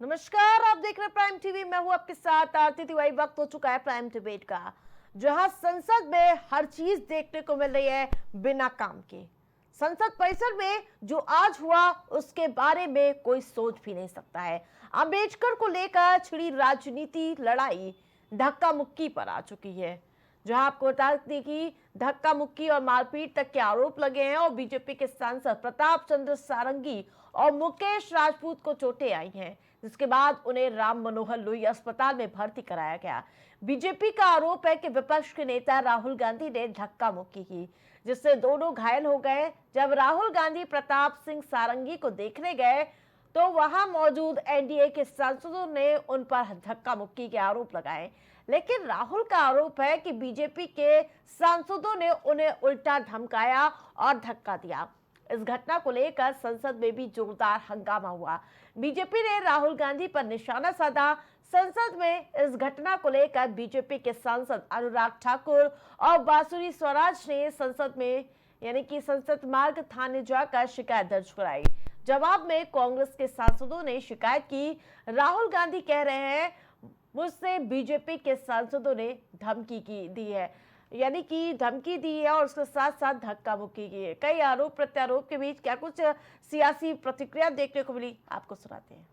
नमस्कार, आप देख रहे हैं प्राइम टीवी। मैं हूं आपके साथ आरती तिवारी। वक्त हो चुका है प्राइम डिबेट का, जहां संसद में हर चीज देखने को मिल रही है बिना काम के। संसद परिसर में जो आज हुआ उसके बारे में कोई सोच भी नहीं सकता है। अंबेडकर को लेकर छिड़ी राजनीति लड़ाई धक्का मुक्की पर आ चुकी है, जहां आपको बता दें कि धक्का मुक्की और मारपीट तक के आरोप लगे हैं और बीजेपी के सांसद प्रताप चंद्र सारंगी और मुकेश राजपूत को चोटें आई हैं, जिसके बाद उन्हें राम मनोहर लोहिया अस्पताल में भर्ती कराया गया। बीजेपी का आरोप है कि विपक्ष के नेता राहुल गांधी ने धक्का मुक्की की, जिससे दोनों घायल हो गए। जब राहुल गांधी प्रताप सिंह सारंगी को देखने गए तो वहां मौजूद एनडीए के सांसदों ने उन पर धक्का मुक्की के आरोप लगाए, लेकिन राहुल का आरोप है कि बीजेपी के सांसदों ने उन्हें उल्टा धमकाया और धक्का दिया। इस घटना को लेकर संसद में भी जोरदार हंगामा हुआ। बीजेपी ने राहुल गांधी पर निशाना साधा। संसद में इस घटना को लेकर बीजेपी के सांसद अनुराग ठाकुर और बांसुरी स्वराज ने संसद में यानी कि संसद मार्ग थाने जाकर शिकायत दर्ज कराई। जवाब में कांग्रेस के सांसदों ने शिकायत की। राहुल गांधी कह रहे हैं मुझसे बीजेपी के सांसदों ने धमकी दी है, यानी कि धमकी दी है और उसके साथ साथ धक्का मुक्की की है। कई आरोप प्रत्यारोप के बीच क्या कुछ सियासी प्रतिक्रिया देखने को मिली, आपको सुनाते हैं।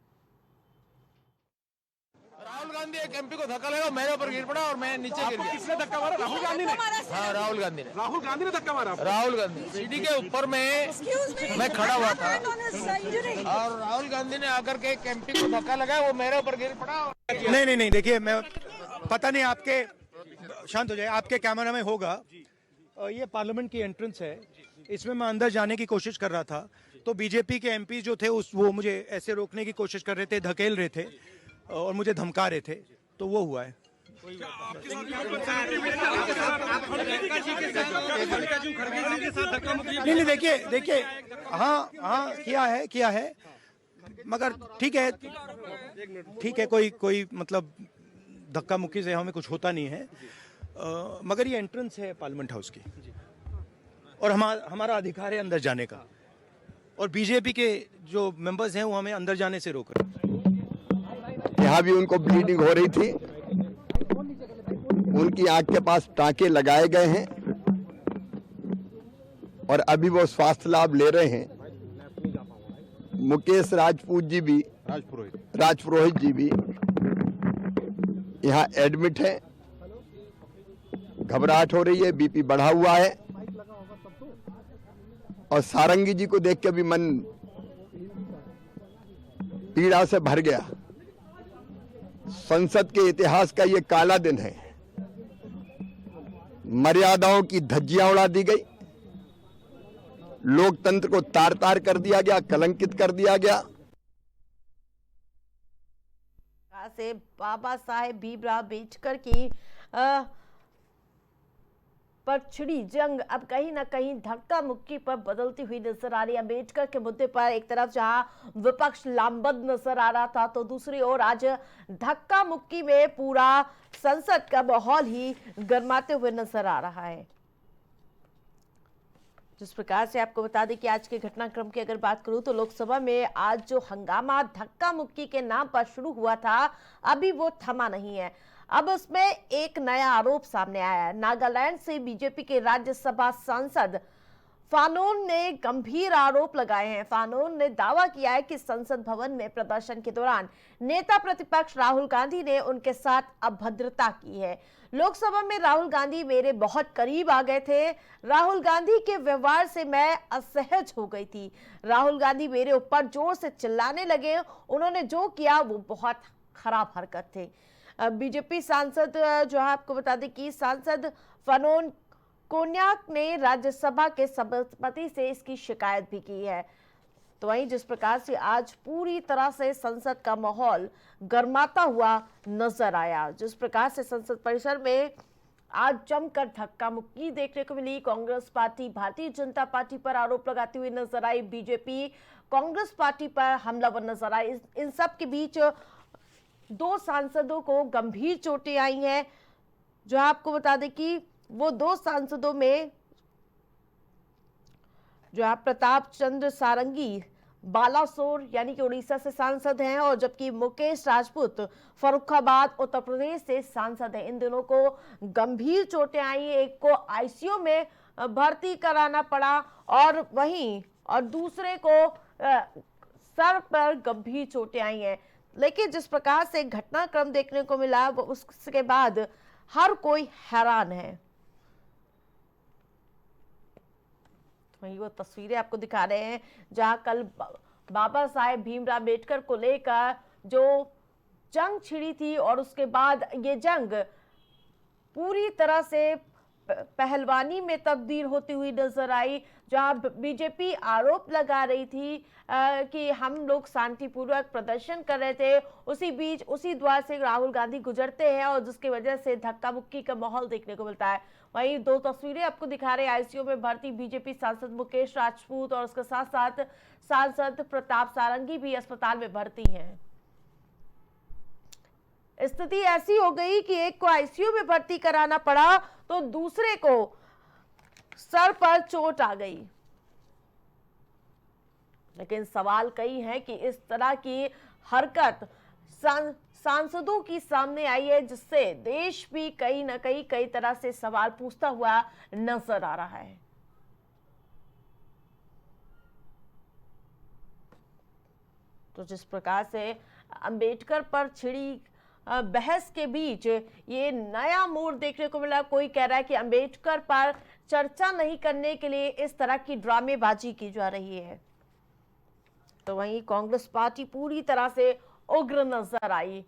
राहुल गांधी एक एमपी को धक्का लगा, मेरे ऊपर गिर पड़ा और मैं नीचे गिर गया। किसने धक्का मारा? राहुल गांधी ने? हाँ, राहुल गांधी ने। राहुल गांधी ने धक्का मारा? राहुल गांधी सीढ़ी के ऊपर मैं खड़ा हुआ था और राहुल गांधी ने आकर के एक एमपी को धक्का लगाया, वो मेरे ऊपर गिर पड़ा। नहीं, देखिए, मैं पता नहीं, आपके शांत हो जाए, आपके कैमरा में होगा। ये पार्लियामेंट की एंट्रेंस है, इसमें मैं अंदर जाने की कोशिश कर रहा था तो बीजेपी के एमपी जो थे वो मुझे ऐसे रोकने की कोशिश कर रहे थे, धकेल रहे थे और मुझे धमका रहे थे, तो वो हुआ है। नहीं, देखिए, हाँ किया है, मगर ठीक है, कोई मतलब धक्का मुक्की से हमें कुछ होता नहीं है, मगर ये एंट्रेंस है पार्लियामेंट हाउस की और हमारा अधिकार है अंदर जाने का, और बीजेपी के जो मेंबर्स हैं वो हमें अंदर जाने से रोक रहे हैं। यहाँ भी उनको ब्लीडिंग हो रही थी, उनकी आंख के पास टांके लगाए गए हैं और अभी वो स्वास्थ्य लाभ ले रहे हैं। मुकेश राजपूत जी भी, राजपुरोहित जी भी यहाँ एडमिट है। घबराहट हो रही है, बीपी बढ़ा हुआ है और सारंगी जी को देख के भी मन पीड़ा से भर गया। संसद के इतिहास का ये काला दिन है। मर्यादाओं की धज्जियां उड़ा दी गई, लोकतंत्र को तार तार कर दिया गया, कलंकित कर दिया गया। से बाबा साहेब भीमराव अम्बेडकर की पर छिड़ी जंग अब कहीं ना कहीं धक्का मुक्की पर बदलती हुई नजर आ रही है। अम्बेडकर के मुद्दे पर एक तरफ जहां विपक्ष लामबंद नजर आ रहा था, तो दूसरी ओर आज धक्का मुक्की में पूरा संसद का माहौल ही गर्माते हुए नजर आ रहा है। जिस प्रकार से आपको बता दें कि आज के घटनाक्रम की अगर बात करूं तो लोकसभा में आज जो हंगामा धक्का मुक्की के नाम पर शुरू हुआ था, अभी वो थमा नहीं है। अब उसमें एक नया आरोप सामने आया है। नागालैंड से बीजेपी के राज्यसभा सांसद फानोन ने गंभीर आरोप लगाए हैं। फानोन ने दावा किया है कि संसद भवन में प्रदर्शन के दौरान नेता प्रतिपक्ष राहुल गांधी ने उनके साथ अभद्रता की है। लोकसभा में राहुल गांधी मेरे बहुत करीब आ गए थे। राहुल गांधी के व्यवहार से मैं असहज हो गई थी। राहुल गांधी मेरे ऊपर जोर से चिल्लाने लगे। उन्होंने जो किया वो बहुत खराब हरकत थे। बीजेपी सांसद जो है, आपको बता दें कि सांसद फनोन कोन्याक ने राज्यसभा के सभापति से इसकी शिकायत भी की है। तो वहीं जिस प्रकार से आज पूरी तरह से संसद का माहौल गर्माता हुआ नजर आया, जिस प्रकार से संसद परिसर में आज जमकर धक्का मुक्की देखने को मिली। कांग्रेस पार्टी भारतीय जनता पार्टी पर आरोप लगाती हुई नजर आई, बीजेपी कांग्रेस पार्टी पर हमलावर नजर आई। इन सब के बीच दो सांसदों को गंभीर चोटें आई हैं। जो आपको बता दें कि वो दो सांसदों में जो है प्रताप चंद्र सारंगी बालासोर यानी कि उड़ीसा से सांसद हैं, और जबकि मुकेश राजपूत फर्रुखाबाद उत्तर प्रदेश से सांसद हैं। इन दोनों को गंभीर चोटें आई, एक को आईसीयू में भर्ती कराना पड़ा और दूसरे को सर पर गंभीर चोटें आई हैं। लेकिन जिस प्रकार से घटनाक्रम देखने को मिला उसके बाद हर कोई हैरान है। वही वो तस्वीरें आपको दिखा रहे हैं जहां कल बाबा साहेब भीमराव अम्बेडकर को लेकर जो जंग छिड़ी थी, और उसके बाद ये जंग पूरी तरह से पहलवानी में तब्दील होती हुई नजर आई, जहां बीजेपी आरोप लगा रही थी कि हम लोग शांतिपूर्वक प्रदर्शन कर रहे थे। उसी बीच उसी द्वार से राहुल गांधी गुजरते हैं और जिसकी वजह से धक्का मुक्की का माहौल देखने को मिलता है। वहीं दो तस्वीरें आपको दिखा रहे हैं आईसीयू में भर्ती बीजेपी सांसद मुकेश राजपूत, और उसके साथ साथ सांसद प्रताप सारंगी भी अस्पताल में भर्ती हैं। स्थिति ऐसी हो गई कि एक को आईसीयू में भर्ती कराना पड़ा तो दूसरे को सर पर चोट आ गई। लेकिन सवाल कई हैं कि इस तरह की हरकत सांसदों की सामने आई है, जिससे देश भी कहीं ना कई तरह से सवाल पूछता हुआ नजर आ रहा है। तो जिस प्रकार से अंबेडकर पर छिड़ी बहस के बीच ये नया मोड़ देखने को मिला। कोई कह रहा है कि अंबेडकर पर चर्चा नहीं करने के लिए इस तरह की ड्रामेबाजी की जा रही है। तो वहीं कांग्रेस पार्टी पूरी तरह से उग्र नजर आई।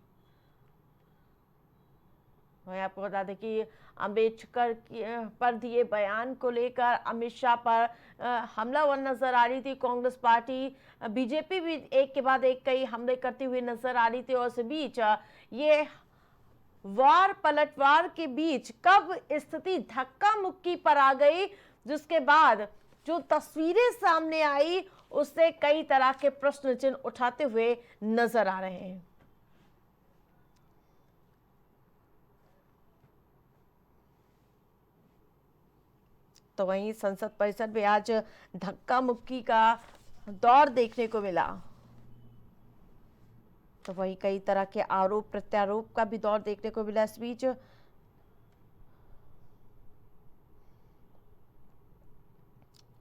वहीं आपको बता दें कि अंबेडकर पर दिए बयान को लेकर अमित शाह पर हमलावर नजर आ रही थी कांग्रेस पार्टी। बीजेपी भी एक के बाद एक कई हमले करती हुई नजर आ रही थी, और इस बीच ये वार पलटवार के बीच कब स्थिति धक्का मुक्की पर आ गई, जिसके बाद जो तस्वीरें सामने आई उससे कई तरह के प्रश्न चिन्ह उठाते हुए नजर आ रहे हैं। तो वहीं संसद परिसर में आज धक्का मुक्की का दौर देखने को मिला। तो वहीं कई तरह के आरोप प्रत्यारोप का भी दौर देखने को मिला। इस बीच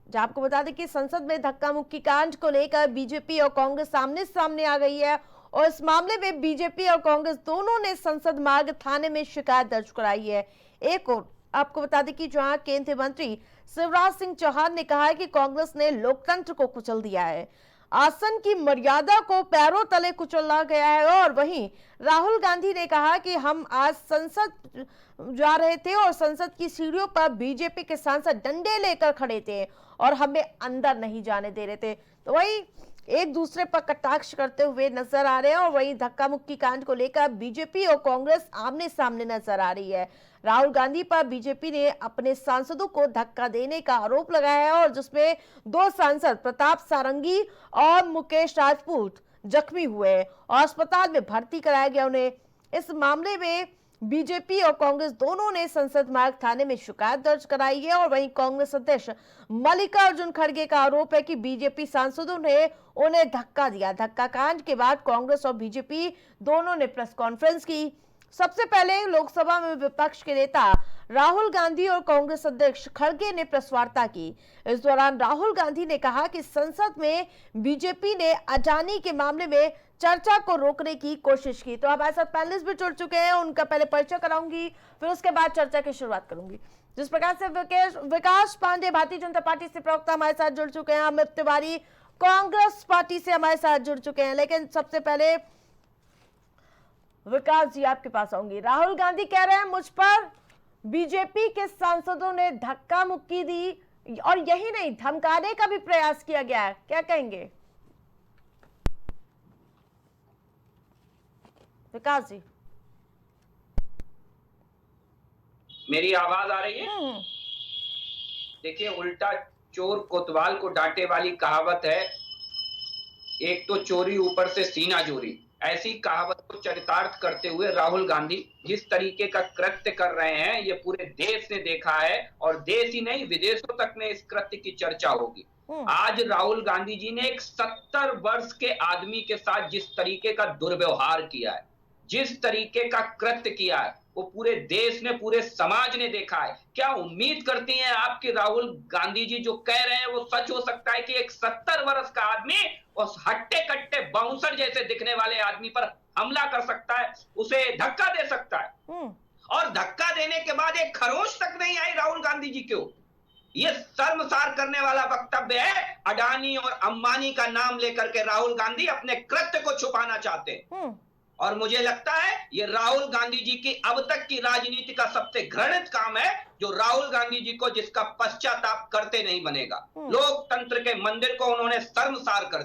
आपको बता दें कि संसद में धक्का मुक्की कांड को लेकर बीजेपी और कांग्रेस सामने सामने आ गई है, और इस मामले में बीजेपी और कांग्रेस दोनों ने संसद मार्ग थाने में शिकायत दर्ज कराई है। एक और आपको बता दें कि जहां केंद्रीय मंत्री शिवराज सिंह चौहान ने कहा है कि कांग्रेस ने लोकतंत्र को कुचल दिया है, आसन की मर्यादा को पैरों तले कुचला गया है, और वहीं राहुल गांधी ने कहा कि हम आज संसद जा रहे थे और संसद की सीढ़ियों पर बीजेपी के सांसद डंडे लेकर खड़े थे और हमें अंदर नहीं जाने दे रहे थे। तो वहीं एक दूसरे पर कटाक्ष करते हुए नजर आ रहे हैं, और वहीं धक्का मुक्की कांड को लेकर बीजेपी और कांग्रेस आमने सामने नजर आ रही है। राहुल गांधी पर बीजेपी ने अपने सांसदों को धक्का देने का आरोप लगाया है, और जिसमें दो सांसद प्रताप सारंगी और मुकेश राजपूत जख्मी हुए और अस्पताल में भर्ती कराया गया उन्हें। इस मामले में बीजेपी और कांग्रेस दोनों ने संसद मार्ग थाने में शिकायत दर्ज कराई है, और वहीं कांग्रेस अध्यक्ष मल्लिकार्जुन खड़गे का आरोप है कि बीजेपी सांसदों ने उन्हें धक्का दिया। धक्का कांड के बाद कांग्रेस और बीजेपी दोनों ने प्रेस कॉन्फ्रेंस की। सबसे पहले लोकसभा में विपक्ष के नेता राहुल गांधी और कांग्रेस अध्यक्ष खड़गे ने प्रेस वार्ता की। इस दौरान राहुल गांधी ने कहा कि संसद में बीजेपी ने अडानी के मामले में चर्चा को रोकने की कोशिश की। तो हमारे साथ पैनलिस्ट भी जुड़ चुके हैं, उनका पहले परिचय कराऊंगी, फिर उसके बाद चर्चा की शुरुआत करूंगी। जिस प्रकार से विकास पांडे भारतीय जनता पार्टी से प्रवक्ता हमारे साथ जुड़ चुके हैं, अमित तिवारी कांग्रेस पार्टी से हमारे साथ जुड़ चुके हैं। लेकिन सबसे पहले विकास जी आपके पास आऊंगी। राहुल गांधी कह रहे हैं मुझ पर बीजेपी के सांसदों ने धक्का मुक्की दी, और यही नहीं धमकाने का भी प्रयास किया गया है, क्या कहेंगे विकास जी? मेरी आवाज आ रही है? देखिए, उल्टा चोर कोतवाल को डांटे वाली कहावत है, एक तो चोरी ऊपर से सीना चोरी। ऐसी कहावत को चरितार्थ करते हुए राहुल गांधी जिस तरीके का कृत्य कर रहे हैं, ये पूरे देश ने देखा है, और देश ही नहीं विदेशों तक में इस कृत्य की चर्चा होगी। आज राहुल गांधी जी ने एक 70 वर्ष के आदमी के साथ जिस तरीके का दुर्व्यवहार किया है, जिस तरीके का कृत्य किया है, वो पूरे देश ने, पूरे समाज ने देखा है। क्या उम्मीद करती हैं आप कि राहुल गांधी जी जो कह रहे हैं वो सच हो सकता है कि एक 70 वर्ष का आदमी उस हट्टे कट्टे बाउंसर जैसे दिखने वाले आदमी पर हमला कर सकता है, उसे धक्का दे सकता है? और धक्का देने के बाद एक खरोच तक नहीं आई राहुल गांधी जी को। ये शर्मसार करने वाला वक्तव्य है। अडानी और अंबानी का नाम लेकर के राहुल गांधी अपने कृत्य को छुपाना चाहते हैं। और मुझे लगता है ये राहुल गांधी जी की अब तक की राजनीति का सबसे घृणित काम है, जो राहुल गांधी जी को जिसका पश्चाताप करते नहीं बनेगा। लोकतंत्र के मंदिर को उन्होंने शर्मसार कर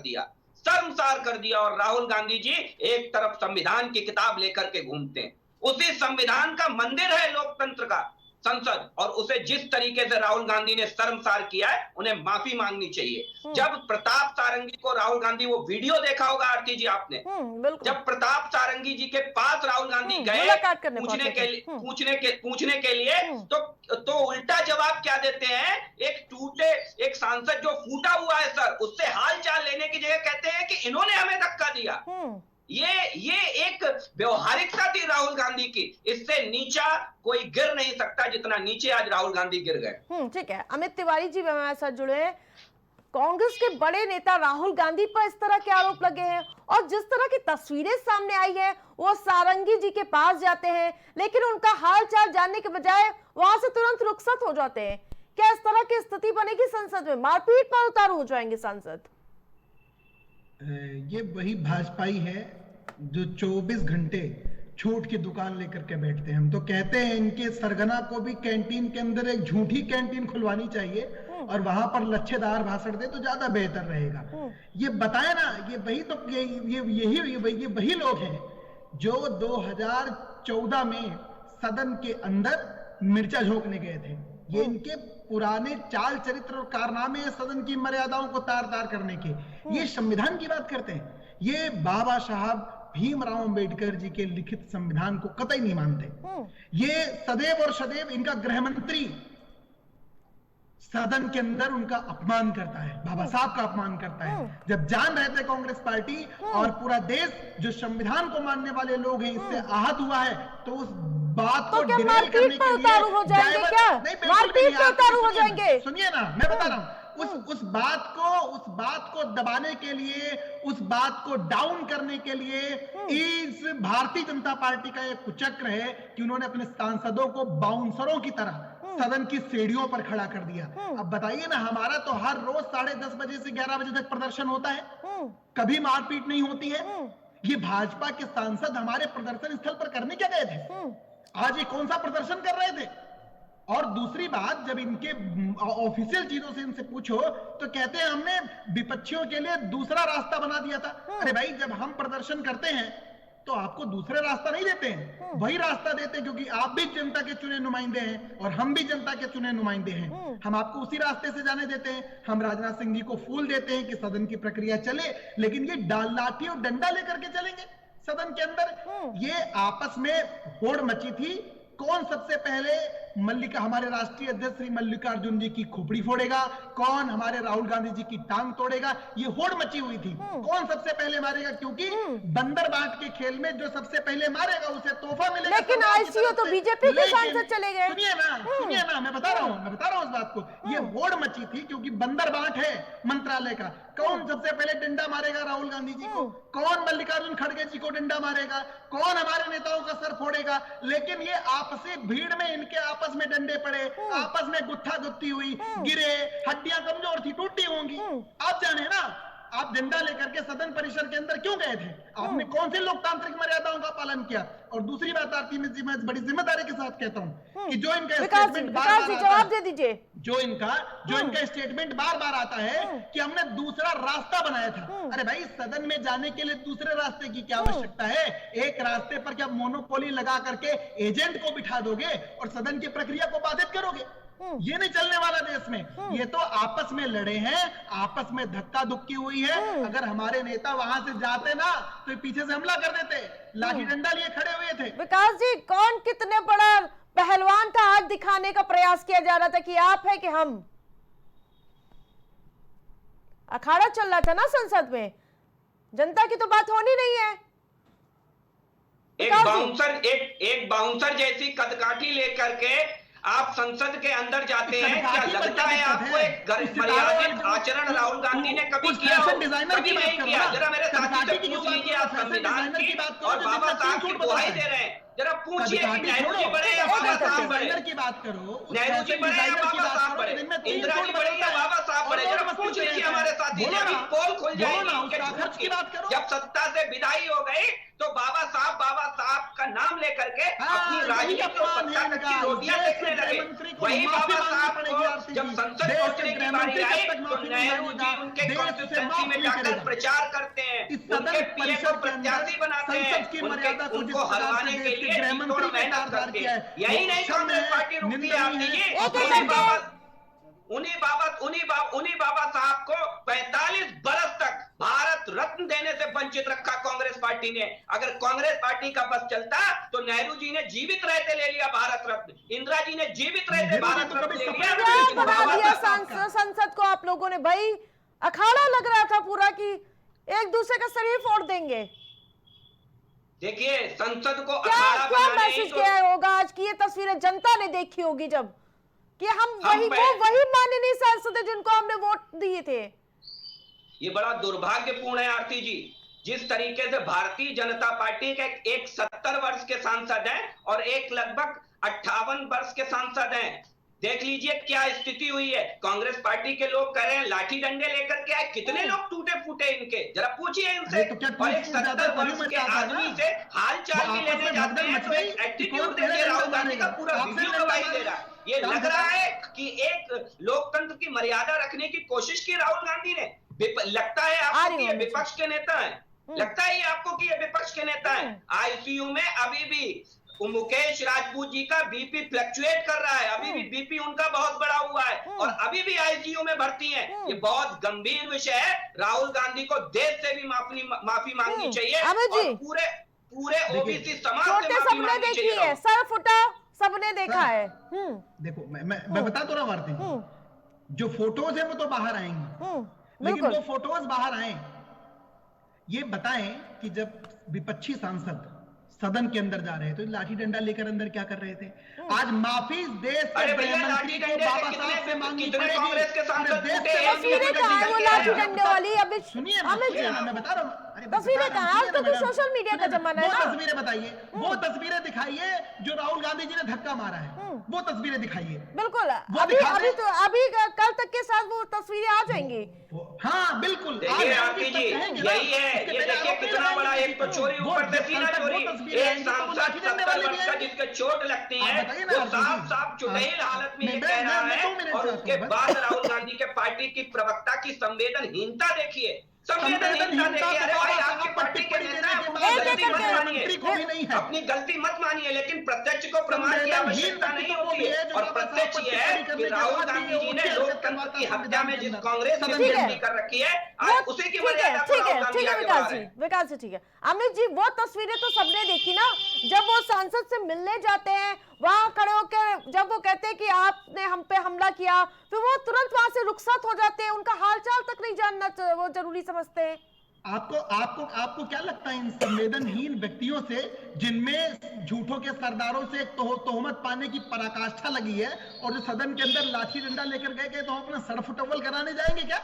दिया और राहुल गांधी जी एक तरफ संविधान की किताब लेकर के घूमते हैं। उसी संविधान का मंदिर है लोकतंत्र का संसद, और उसे जिस तरीके से राहुल गांधी ने शर्मसार किया है, उन्हें माफी मांगनी चाहिए। जब प्रताप सारंगी को राहुल गांधी, वो वीडियो देखा होगा आरती जी आपने, जब प्रताप सारंगी जी के पास राहुल गांधी गए पूछने के लिए तो उल्टा जवाब क्या देते हैं? एक सांसद जो फूटा हुआ है सर, उससे हाल चाल लेने की जगह कहते हैं कि इन्होंने हमें धक्का दिया। ये एक व्यवहारिकता थी राहुल गांधी की। इससे नीचा कोई गिर नहीं सकता जितना नीचे आज राहुल गांधी गिर गए। ठीक है, अमित तिवारी जी हमारे साथ जुड़े हैं। कांग्रेस के बड़े नेता राहुल गांधी पर इस तरह के आरोप लगे हैं और जिस तरह की तस्वीरें सामने आई है, वो सारंगी जी के पास जाते हैं लेकिन उनका हाल चाल जानने के बजाय वहां से तुरंत रुखसत हो जाते हैं। क्या इस तरह की स्थिति बनेगी संसद में? मारपीट पर उतारू हो जाएंगे सांसद? ये वही भाजपाई है जो 24 घंटे छूट की दुकान लेकर के बैठते हैं। हम तो कहते हैं इनके सरगना को भी कैंटीन के अंदर एक झूठी कैंटीन खुलवानी चाहिए और वहां पर लच्छेदार भाषण दे तो ज्यादा बेहतर रहेगा। ये बताए ना, ये वही तो ये वही लोग हैं जो 2014 में सदन के अंदर मिर्चा झोंकने गए थे। ये इनके पुराने चाल चरित्र और कारनामे सदन की मर्यादाओं को तार तार करने के। ये संविधान की बात करते हैं। ये बाबा साहब भीमराव अंबेडकर जी के लिखित संविधान को कतई नहीं मानते। ये सदैव और सदैव इनका गृह मंत्री सदन के अंदर उनका अपमान करता है, बाबा साहब का अपमान करता है। जब जान रहे थे कांग्रेस पार्टी और पूरा देश जो संविधान को मानने वाले लोग हैं इससे आहत हुआ है, तो उस बात को डिरेल करने के लिए हो जाएंगे क्या? मारपीट पे उतारू हो जाएंगे? सुनिए ना, मैं बता रहा हूं। उस बात को दबाने के लिए, उस बात को डाउन करने के लिए इस भारतीय जनता पार्टी का एक कुचक्र है कि उन्होंने अपने सांसदों को बाउंसरों की तरह सदन की सीढ़ियों पर खड़ा कर दिया। अब बताइए ना, हमारा तो हर रोज 10:30 बजे से 11 बजे तक प्रदर्शन होता है, कभी मारपीट नहीं होती है। ये भाजपा के सांसद हमारे प्रदर्शन स्थल पर करने क्या गए थे? आज ये कौन सा प्रदर्शन कर रहे थे? और दूसरी बात, जब इनके ऑफिशियल चीजों से इनसे पूछो तो कहते हैं हमने विपक्षियों के लिए दूसरा रास्ता बना दिया था। अरे भाई, जब हम प्रदर्शन करते हैं तो आपको दूसरे रास्ता नहीं देते हैं, वही रास्ता देते हैं, क्योंकि आप भी जनता के चुने नुमाइंदे हैं और हम भी जनता के चुने नुमाइंदे हैं। हम आपको उसी रास्ते से जाने देते हैं। हम राजनाथ सिंह जी को फूल देते हैं कि सदन की प्रक्रिया चले, लेकिन ये डाल लाठी और डंडा लेकर के चलेंगे सदन के अंदर। ये आपस में होड़ मची थी। कौन सबसे पहले हमारे राष्ट्रीय अध्यक्ष श्री मल्लिकार्जुन जी की खोपड़ी फोड़ेगा, कौन हमारे राहुल गांधी जी की टांग तोड़ेगा, ये होड़ मची हुई थी। कौन सबसे पहले मारेगा, क्योंकि बंदर बांट के खेल में जो सबसे पहले मारेगा उसे तोहफा मिलेगा। लेकिन आईसीयू तो बीजेपी के सांसद चले गए। सुनिए ना, मैं बता रहा हूं उस बात को। ये होड़ मची थी क्योंकि बंदर बांट है मंत्रालय का। कौन सबसे पहले डंडा मारेगा राहुल गांधी जी को, कौन मल्लिकार्जुन खड़गे जी को डंडा मारेगा, कौन हमारे नेताओं का सर फोड़ेगा। लेकिन ये आपसी भीड़ में इनके आपस में डंडे पड़े, आपस में गुत्था गुत्थी हुई, गिरे, हड्डियां कमजोर थी, टूटी होंगी। आप जाने ना, आप डंडा लेकर के सदन परिसर के अंदर क्यों गए थे? आपने कौन सी लोकतांत्रिक मर्यादाओं का पालन किया? और दूसरी बात आती है, मैं बड़ी जिम्मेदारी के साथ कहता हूं कि जो इनका स्टेटमेंट जवाब दे दीजिए, जो इनका स्टेटमेंट बार बार आता है कि हमने दूसरा रास्ता बनाया था। अरे भाई, सदन में जाने के लिए दूसरे रास्ते की क्या आवश्यकता है? एक रास्ते पर क्या मोनोपोली लगा करके एजेंट को बिठा दोगे और सदन की प्रक्रिया को बाधित करोगे? ये नहीं चलने वाला देश में। ये तो आपस में लड़े हैं, आपस में धक्का धुक्की हुई है। अगर हमारे नेता वहां से जाते ना तो पीछे से हमला कर देते, लाठी डंडा लिए खड़े हुए थे। विकास जी, कौन कितने बड़ा पहलवान का हाथ दिखाने का प्रयास किया जा रहा था कि आप है कि हम? अखाड़ा चल रहा था ना संसद में, जनता की तो बात होनी नहीं है। एक बाउंसर जैसी कदकाठी लेकर के आप संसद के अंदर जाते हैं, क्या लगता है आपको एक मर्यादित आचरण राहुल गांधी ने कभी किया हो? कभी नहीं किया। जरा मेरे साथी से पूछ लीजिए आप संविधान की और बाबा साहब की दुहाई दे रहे हैं, जरा पूछिए कि नेहरू जी बड़े या बाबा साहब बड़े, की बात करो, नेहरू जी बड़े या बाबा साहब बड़े, इंदिरा जी बड़े या बाबा साहब बड़े, जरा पूछ लीजिए हमारे साथी से। अभी पोल खुल जाएगी जब सत्ता से विदाई हो गई तो बाबा साहब का नाम लेकर के अपनी राजनीति और सत्ता तक की रोटियां देखने लगे। वही बाबा साहब को जब संसद पहुंचने की बारी आई तो नेहरू जी उनके कॉन्स्टिट्यूएंसी में जाकर प्रचार करते हैं, उनके पीए को प्रत्याशी बनाते हैं, उनको हरवाने के लिए थोड़ा मेहनत करते हैं। यही नहीं कांग्रेस पार्टी रुकती है आपने जी। उन्हीं बाबा साहब को 45 बरस तक भारत रत्न देने से वंचित रखा कांग्रेस पार्टी ने। अगर कांग्रेस पार्टी का बस चलता तो नेहरू जी ने जीवित रहते ले लिया भारत रत्न, इंदिरा जी ने जीवित रहते भारत रत्न ले लिया। क्या बना दिया संसद को आप लोगों ने भाई? अखाड़ा लग रहा था पूरा कि एक दूसरे का शरीर फोड़ देंगे। देखिए संसद को क्या मैसेज किया होगा आज की ये तस्वीरें जनता ने देखी होगी जब कि हम वही माननीय सांसद जिनको हमने वोट दिए थे। ये बड़ा दुर्भाग्यपूर्ण है आरती जी, जिस तरीके से भारतीय जनता पार्टी के एक 70 वर्ष के सांसद हैं और एक लगभग 58 वर्ष के सांसद हैं। देख लीजिए क्या स्थिति हुई है। कांग्रेस पार्टी के लोग कह रहे हैं लाठी डंडे लेकर के आए, कितने लोग टूटे फूटे इनके, जरा पूछिए इनसे। और एक 70 वर्ष के आदमी से हाल चाल भी लेने जाते हैं तो एक एटीट्यूड देखिए राहुल गांधी का पूरा वीडियो गवाही दे रहा है। ये लग रहा है कि एक लोकतंत्र की मर्यादा रखने की कोशिश की राहुल गांधी ने। लगता है आपको कि ये विपक्ष के नेता हैं? लगता है आपको कि ये विपक्ष के नेता हैं? आईसीयू में अभी भी मुकेश राजपूत जी का बीपी फ्लक्चुएट कर रहा है, अभी भी बीपी उनका बहुत बड़ा हुआ है और अभी भी आईसीयू में भर्ती हैं। ये बहुत गंभीर विषय है। राहुल गांधी को देश से भी माफी मांगनी चाहिए और पूरे ओबीसी समाज से माफी मांगनी चाहिए। सर फुटा सबने देखा है। देखो मैं बता तो रहा हूं आरती, जो फोटोज है वो तो बाहर आएंगी, लेकिन वो फोटोज बाहर आए ये बताएं कि जब विपक्षी सांसद सदन के अंदर जा रहे थे तो लाठी डंडा लेकर अंदर क्या कर रहे थे? आज माफी देश के गृहमंत्री को बाबा साहब से मांगनी पड़ेगी। तस्वीरें कहाँ है वो लाठी डंडे वाली? अभी सुनिए मैं बता रहा हूँ, तस्वीरें कहाँ है? तो सोशल मीडिया का जमाना है ना। वो तस्वीरें बताइए, वो तस्वीरें दिखाइए जो राहुल गांधी जी ने धक्का मारा है, वो तस्वीरें दिखाइए। बिल्कुल, अभी कल तक के साथ वो तस्वीरें आ जाएंगी। हाँ बिल्कुल, यही है। ये देखिए कितना बड़ा, एक तो चोरी ऊपर से सीना चोरी, एक सांसद 70 वर्ष का जिसके चोट लगती है वो साफ चुड़ैल हालत में ये कह रहा है। और उसके बाद राहुल गांधी के पार्टी की प्रवक्ता की संवेदनहीनता देखिए, संवेदनहीनता देखिए। अरे भाई आपकी पार्टी के नेता अपनी गलती मत मानिए, लेकिन प्रत्यक्ष को प्रमाण की आवश्यकता नहीं होती है। और प्रत्यक्ष ये है कि राहुल गांधी जी ने लोकतंत्र की हत्या में जिस कांग्रेस की नियुक्ति कर रखी है आज उसी की मर्यादा को राहुल गांधी आगे बढ़ा रहे हैं। विकास जी ठीक है। अमित जी वो तस्वीरें तो सबने देखी ना, जब वो सांसद से मिलने जाते हैं वहां खड़े होकर जब वो कहते हैं कि आपने हम पे हमला किया, फिर वो तुरंत वहां से रुखसत हो जाते हैं, उनका हालचाल तक नहीं जानना वो जरूरी समझते हैं। आपको क्या लगता है इन संवेदनहीन व्यक्तियों से, जिनमें झूठों के सरदारों से तोहमत पाने की पराकाष्ठा लगी है और जो सदन के अंदर लाठी डंडा लेकर गए तो अपना सरफुटवल कराने जाएंगे क्या?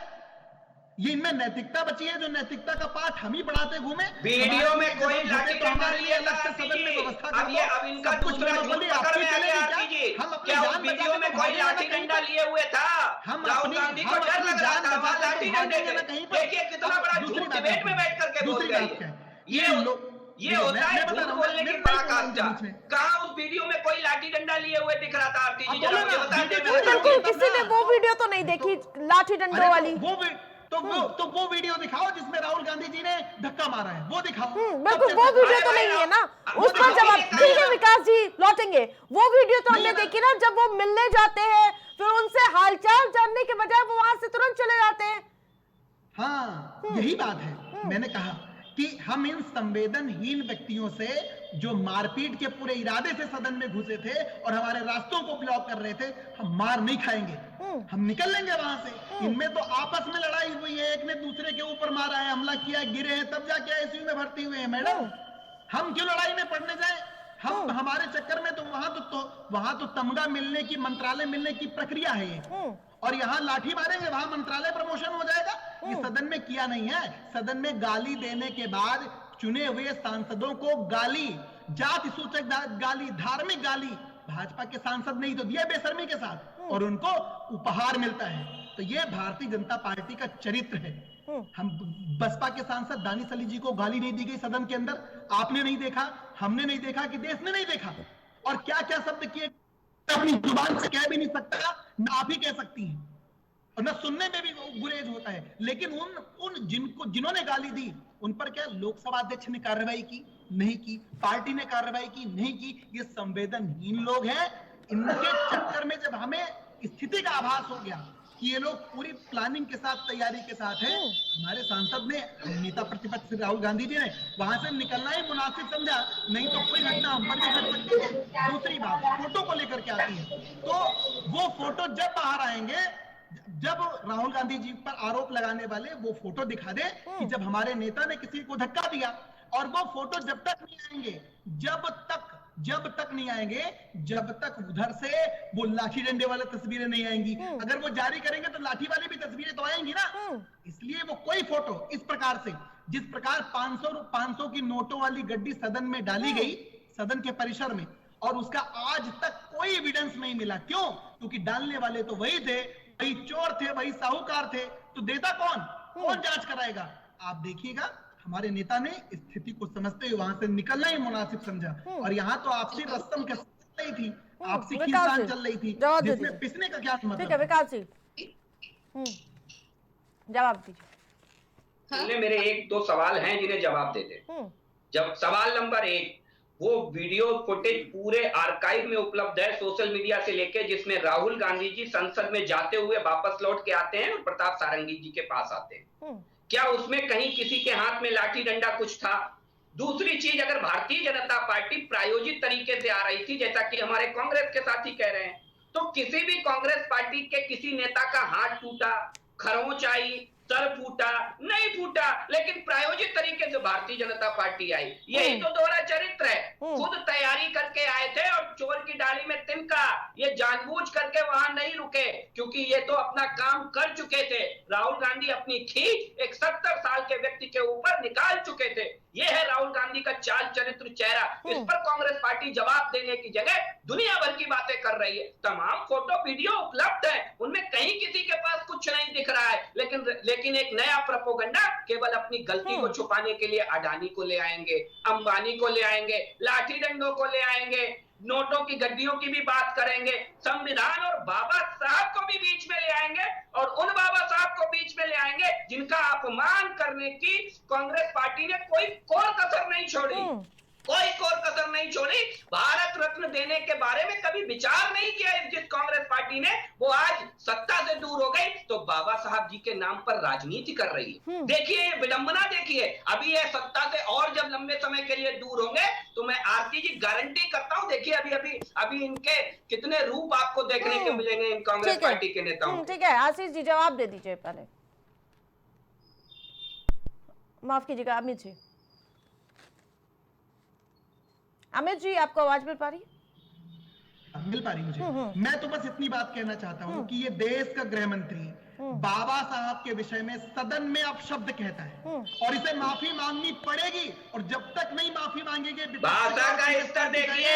ये इनमें नैतिकता बची है जो नैतिकता का पाठ हम ही पढ़ाते घूमे। वीडियो में कोई लाठी डंडा लिए अलग से सदन में व्यवस्था कर दिया। अब इनका दूसरा झूठ पकड़ में आ गया आरती जी। क्या उस वीडियो में कोई लाठी डंडा लिए हुए था? राहुल गांधी को डर लग रहा था वहां लाठी डंडे से। देखिए कितना बड़ा झूठ डिबेट में बैठ करके बोल रहे हैं। ये होता है झूठ बोलने की पराकाष्ठा। कहाँ उस वीडियो में कोई लाठी डंडा लिए हुए दिख रहा था आरती जी? जरा मुझे बताइए। किसी ने वो वीडियो तो नहीं देखी लाठी डंडों वाली। तो वो वीडियो दिखाओ जिसमें राहुल गांधी जी ने धक्का मारा है, वो दिखाओ। बिल्कुल वो वीडियो तो नहीं है ना, उस पर जवाब ठीक है विकास जी लौटेंगे। वो वीडियो तो हमने देखी ना जब वो मिलने जाते हैं, फिर उनसे हालचाल जानने के बजाय वो वहां से तुरंत चले जाते हैं। हाँ यही बात है, मैंने कहा कि हम इन संवेदनहीन व्यक्तियों से जो मारपीट के पूरे इरादे से सदन में घुसे थे और हमारे रास्तों को ब्लॉक कर रहे थे, हम मार नहीं खाएंगे। हम निकल लेंगे वहां से। इनमें तो आपस में लड़ाई हुई है, एक ने दूसरे के ऊपर मारा है, हमला किया, गिरे हैं, तब जाके आईसीयू में भर्ती हुए हैं। मैडम, हम क्यों लड़ाई में पड़ने जाए? हम हमारे चक्कर में तो वहां तो तमगा मिलने की, मंत्रालय मिलने की प्रक्रिया है ये। और यहाँ लाठी मारेंगे, वहां मंत्रालय प्रमोशन हो जाएगा। ये सदन में किया नहीं है। सदन में गाली देने के बाद चुने हुए सांसदों को गाली, जाति सूचक गाली, धार्मिक गाली भाजपा के सांसद ने ही तो दिया बेशर्मी के साथ, और उनको उपहार मिलता है। तो ये भारतीय जनता पार्टी का चरित्र है। हम बसपा के सांसद दानिश अली जी को गाली नहीं दी गई सदन के अंदर, आपने नहीं देखा, हमने नहीं देखा, कि देश ने नहीं देखा। और क्या क्या शब्द किए अपनी जुबान से कह भी नहीं सकता, ना आप ही कह सकती हैं, और न सुनने में भी गुरेज होता है। लेकिन जिन्होंने गाली दी उन पर क्या लोकसभा अध्यक्ष ने कार्रवाई की? नहीं की। पार्टी ने कार्रवाई की? नहीं की। ये संवेदनहीन लोग हैं। इनके चक्कर में जब हमें स्थिति का आभास हो गया कि ये लोग पूरी प्लानिंग के साथ, तैयारी के साथ हैं, हमारे सांसद ने, नेता प्रतिपक्ष राहुल गांधी जी ने वहां से निकलना ही मुनासिब समझा, नहीं तो कोई घटना हम पर भी घट सकती है। दूसरी बात फोटो को लेकर के आती है, तो वो फोटो जब बाहर आएंगे, जब राहुल गांधी जी पर आरोप लगाने वाले वो फोटो दिखा दे कि जब हमारे नेता ने किसी को धक्का दिया, और वो फोटो जब तक नहीं आएंगे, जब तक नहीं आएंगे, जब तक उधर से वो लाठी डंडे वाले तस्वीरें नहीं आएंगी। अगर वो जारी करेंगे तो लाठी वाली भी तस्वीरें तो आएंगी ना। इसलिए वो कोई फोटो इस प्रकार से, जिस प्रकार 500 की नोटों वाली गड्डी सदन में डाली गई, सदन के परिसर में, और उसका आज तक कोई एविडेंस नहीं मिला। क्यों? क्योंकि डालने वाले तो वही थे, वही चोर थे, वही साहूकार थे। तो देता कौन जांच कराएगा? आप देखिएगा, हमारे नेता ने स्थिति को समझते हुए वहां से निकलना ही मुनासिब समझा। और यहाँ तो आपसी रस्म चल रही थी, आपसी खींचतान चल रही थी, जिसमें पिसने का क्या मतलब? ठीक है विकास जी, जवाब दीजिए। मेरे एक दो सवाल हैं जिन्हें जवाब देते। जब सवाल नंबर 1, वो वीडियो फुटेज पूरे आर्काइव में उपलब्ध है सोशल मीडिया से लेके, जिसमें राहुल गांधी जी संसद में जाते हुए वापस लौट के आते हैं और प्रताप सारंगी जी के पास आते हैं। क्या उसमें कहीं किसी के हाथ में लाठी डंडा कुछ था? दूसरी चीज, अगर भारतीय जनता पार्टी प्रायोजित तरीके से आ रही थी, जैसा कि हमारे कांग्रेस के साथी कह रहे हैं, तो किसी भी कांग्रेस पार्टी के किसी नेता का हाथ टूटा, खरोंच आई, सर फूटा? नहीं फूटा। लेकिन प्रायोजित तरीके से भारतीय जनता पार्टी आई। यही तो दोहरा चरित्र है। खुद तैयारी करके आए थे और चोर की डाली में तिनका। ये जानबूझ करके वहां नहीं रुके, क्योंकि ये तो अपना काम कर चुके थे। राहुल गांधी अपनी खींच एक 70 साल के व्यक्ति के ऊपर निकाल चुके थे। ये है राहुल गांधी का चाल, चरित्र, चेहरा। इस पर कांग्रेस पार्टी जवाब देने की जगह दुनिया भर की बातें कर रही है। तमाम फोटो वीडियो उपलब्ध है, उनमें कहीं किसी के पास कुछ नहीं दिख रहा है। लेकिन एक नया प्रोपेगेंडा केवल अपनी गलती को छुपाने के लिए अडानी को ले आएंगे, अंबानी को ले आएंगे, लाठी डंडों को ले आएंगे, नोटों की गड्डियों की भी बात करेंगे, संविधान और बाबा साहब को भी बीच में ले आएंगे, और उन बाबा साहब को बीच में ले आएंगे जिनका अपमान करने की कांग्रेस पार्टी ने कोई कोर कसर नहीं छोड़ी। कोई कोर कसर नहीं छोड़ी। भारत रत्न देने के बारे में कभी विचार नहीं किया जिस कांग्रेस पार्टी ने, वो आज सत्ता से दूर हो गई तो बाबा साहब जी के नाम पर राजनीति कर रही है। देखिए विडंबना, देखिए अभी ये सत्ता से और जब लंबे समय के लिए दूर होंगे तो मैं आरती जी गारंटी करता हूं, देखिए अभी इनके कितने रूप आपको देखने को मिलेंगे इन कांग्रेस पार्टी के नेताओं। ठीक है आशीष जी, जवाब दे दीजिए पहले। माफ कीजिएगा अमित जी। अमित जी, आपको आवाज मिल पा रही है? मिल पा रही मुझे। मैं तो बस इतनी बात कहना चाहता हूं कि ये देश का गृह मंत्री बाबा साहब के विषय में सदन में अपशब्द कहता है, और इसे माफी मांगनी पड़ेगी। और जब तक नहीं माफी मांगेंगे, भाषा का स्तर देखिए।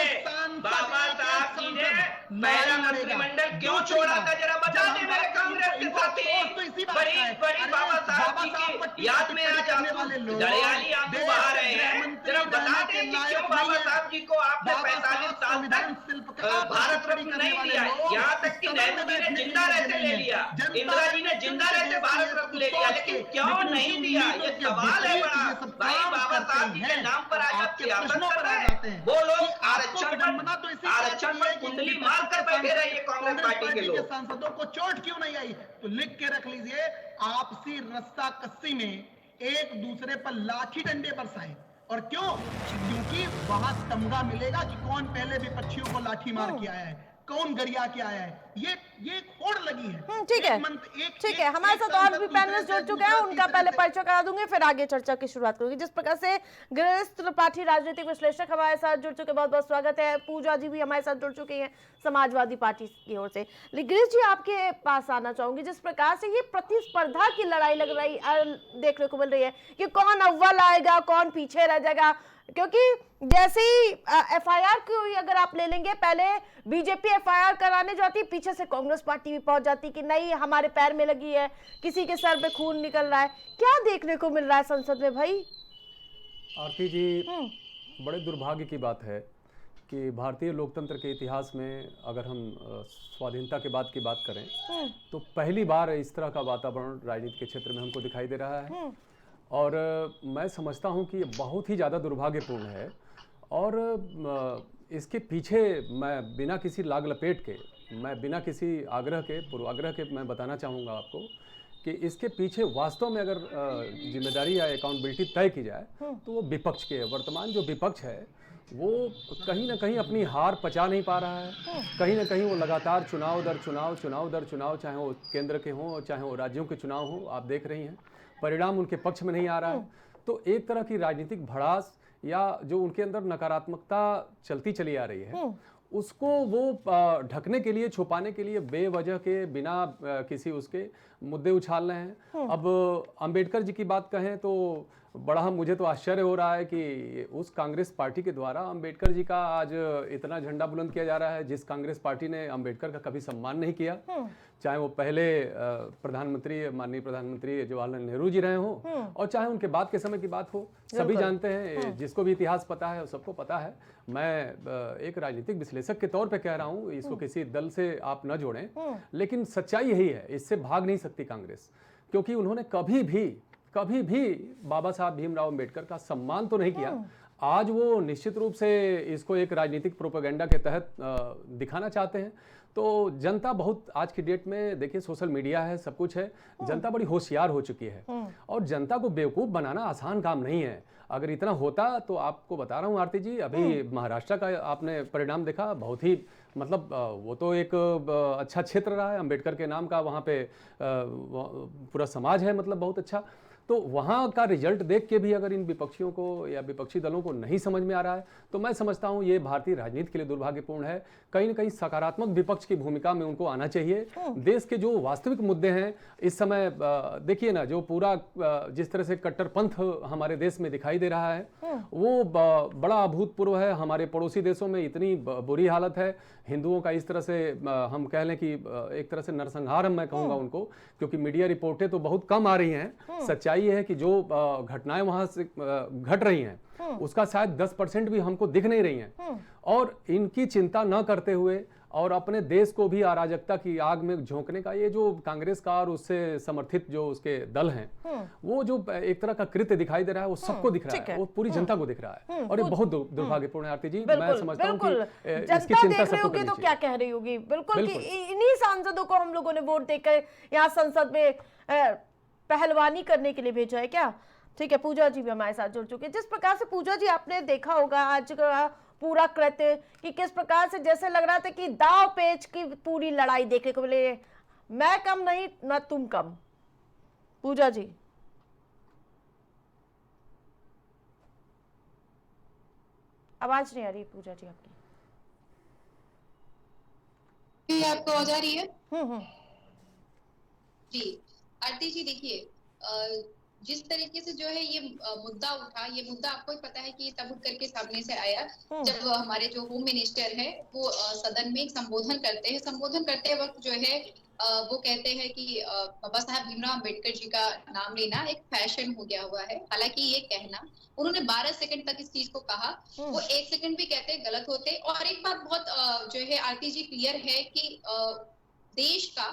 बाबा साहब जी ने पहला मंत्रिमंडल क्यों छोड़ा था, जरा बता दें मेरे कांग्रेस के साथी। बड़ी बाबा साहब जी की याद में आज दरियाली आंसू बहा रहे हैं। जरा बता दें कि क्यों बाबा साहब जी को आपने 45 साल तक भारत रत्न नहीं दिया। यहाँ तक कि नेहरू जी ने जिंदा रहते ले लिया, इंदिरा जी ने जिंदा रहते भारत रत्न ले लिया, लेकिन क्यों नहीं दिया? ये सवाल है बड़ा। भाई बाबा साहब जी के नाम पर आज आप सियासत कर रहे हैं। वो लोग आरक्षण पर कुंडली मार कर बैठे रहे कांग्रेस पार्टी के लोग। सांसदों को चोट क्यों नहीं आई? तो लिख के रख लीजिए, आपसी रस्सा कस्सी में एक दूसरे पर लाठी डंडे बरसाए। और क्यों? क्योंकि वहां तमगा मिलेगा कि कौन पहले विपक्षियों को लाठी मार के आया है। कौन गरिया के आया है, ये एक होड़ लगी है। ठीक है, ठीक है। हमारे साथ और भी पैनलिस्ट जुड़ चुके हैं, उनका पहले परिचय करा दूंगी, फिर आगे चर्चा की शुरुआत करूंगी। जिस प्रकार से गिरीश त्रिपाठी राजनीतिक विश्लेषक हमारे साथ जुड़ चुके, बहुत बहुत स्वागत है। पूजा जी भी हमारे साथ जुड़ चुके हैं समाजवादी पार्टी की ओर से। गिरीश जी, आपके पास आना चाहूंगी। जिस प्रकार से ये प्रतिस्पर्धा की लड़ाई लग रही देखने को मिल रही है कि कौन अव्वल आएगा, कौन पीछे रह जाएगा, क्योंकि जैसे ही एफआईआर को अगर आप ले लेंगे, पहले बीजेपी एफआईआर कराने जाती, पीछे से कांग्रेस पार्टी भी पहुंच जाती कि नहीं हमारे पैर में लगी है, किसी के सर पे खून निकल रहा है। क्या देखने को मिल रहा है संसद में भाई? आरती जी, बड़े दुर्भाग्य की बात है कि भारतीय लोकतंत्र के इतिहास में अगर हम स्वाधीनता के बाद की बात करें तो पहली बार इस तरह का वातावरण राजनीति के क्षेत्र में हमको दिखाई दे रहा है। और मैं समझता हूं कि ये बहुत ही ज़्यादा दुर्भाग्यपूर्ण है। और इसके पीछे मैं बिना किसी लाग लपेट के, मैं बिना किसी पूर्वाग्रह के मैं बताना चाहूँगा आपको कि इसके पीछे वास्तव में अगर जिम्मेदारी या अकाउंटेबिलिटी तय की जाए तो वो विपक्ष के है। वर्तमान जो विपक्ष है वो कहीं ना कहीं अपनी हार पचा नहीं पा रहा है। कहीं ना कहीं वो लगातार चुनाव दर चुनाव, चाहे वो केंद्र के हों चाहे वो राज्यों के चुनाव हों, आप देख रही हैं परिणाम उनके पक्ष में नहीं आ रहा है। तो एक तरह की राजनीतिक भड़ास या जो उनके अंदर नकारात्मकता चलती चली आ रही है, उसको वो ढकने के लिए, छुपाने के लिए बेवजह के बिना किसी उसके मुद्दे उछाल रहे हैं। अब अंबेडकर जी की बात कहें तो बड़ा मुझे तो आश्चर्य हो रहा है कि उस कांग्रेस पार्टी के द्वारा अंबेडकर जी का आज इतना झंडा बुलंद किया जा रहा है, जिस कांग्रेस पार्टी ने अंबेडकर का कभी सम्मान नहीं किया, चाहे वो पहले माननीय प्रधानमंत्री जवाहरलाल नेहरू जी रहे हों और चाहे उनके बाद के समय की बात हो। सभी जानते हैं, जिसको भी इतिहास पता है सबको पता है। मैं एक राजनीतिक विश्लेषक के तौर पे कह रहा हूँ, इसको किसी दल से आप न जोड़ें, लेकिन सच्चाई यही है, इससे भाग नहीं सकती कांग्रेस, क्योंकि उन्होंने कभी भी बाबा साहब भीमराव अंबेडकर का सम्मान तो नहीं किया। आज वो निश्चित रूप से इसको एक राजनीतिक प्रोपेगेंडा के तहत दिखाना चाहते हैं। तो जनता बहुत आज की डेट में, देखिए सोशल मीडिया है, सब कुछ है, जनता बड़ी होशियार हो चुकी है और जनता को बेवकूफ़ बनाना आसान काम नहीं है। अगर इतना होता तो आपको बता रहा हूँ आरती जी, अभी महाराष्ट्र का आपने परिणाम देखा, बहुत ही मतलब वो तो एक अच्छा क्षेत्र रहा है, अंबेडकर के नाम का वहाँ पे पूरा समाज है, मतलब बहुत अच्छा। तो वहाँ का रिजल्ट देख के भी अगर इन विपक्षियों को या विपक्षी दलों को नहीं समझ में आ रहा है तो मैं समझता हूँ ये भारतीय राजनीति के लिए दुर्भाग्यपूर्ण है। कहीं ना कहीं सकारात्मक विपक्ष की भूमिका में उनको आना चाहिए। देश के जो वास्तविक मुद्दे हैं इस समय, देखिए ना, जो पूरा जिस तरह से कट्टरपंथ हमारे देश में दिखाई दे रहा है वो बड़ा अभूतपूर्व है। हमारे पड़ोसी देशों में इतनी बुरी हालत है, हिंदुओं का इस तरह से हम कह लें कि एक तरह से नरसंहार मैं कहूँगा उनको, क्योंकि मीडिया रिपोर्टें तो बहुत कम आ रही हैं। सच्चाई ये है कि जो घटनाएं वहां से घट रही हैं उसका शायद 10% भी हमको दिख नहीं रही हैं। और इनकी चिंता न करते हुए और अपने देश को भी अराजकता की आग में झोंकने का ये जो कांग्रेस का और उससे समर्थित जो उसके दल हैं, वो जो एक तरह का कृत्य दिखाई दे रहा है वो सबको दिख रहा है, वो पूरी जनता को दिख रहा है। और ये बहुत दुर्भाग्यपूर्ण है आरती जी। मैं समझता हूँ कि इसकी चिंता सबको करनी चाहिए। तो क्या कह रही होगी, बिल्कुल कि इन्हीं सांसदों को हम लोगों ने वोट देकर यहाँ संसद में पहलवानी करने के लिए भेजा है क्या? ठीक है, पूजा जी भी हमारे साथ जुड़ चुके हैं। जिस प्रकार से पूजा जी आपने देखा होगा आज का पूरा कृत्य कि किस प्रकार से जैसे लग रहा था कि दाव पेच की पूरी लड़ाई देखने को मिले, मैं कम नहीं ना तुम कम। पूजा जी, आवाज नहीं आ रही पूजा जी आपकी। आपको आवाज आ रही है? जी आरती जी, देखिए जिस तरीके से जो है ये मुद्दा उठा, ये मुद्दा आपको ही पता है कि तब उठ करके सामने से आया जब हमारे जो होम मिनिस्टर है वो सदन में एक संबोधन करते हैं। संबोधन करते वक्त जो है वो कहते हैं कि बाबा साहब भीमराव अंबेडकर जी का नाम लेना एक फैशन हो गया हुआ है। हालांकि ये कहना, उन्होंने 12 सेकंड तक इस चीज को कहा, वो 1 सेकंड भी कहते गलत होते। और एक बात बहुत जो है आरती जी क्लियर है कि देश का,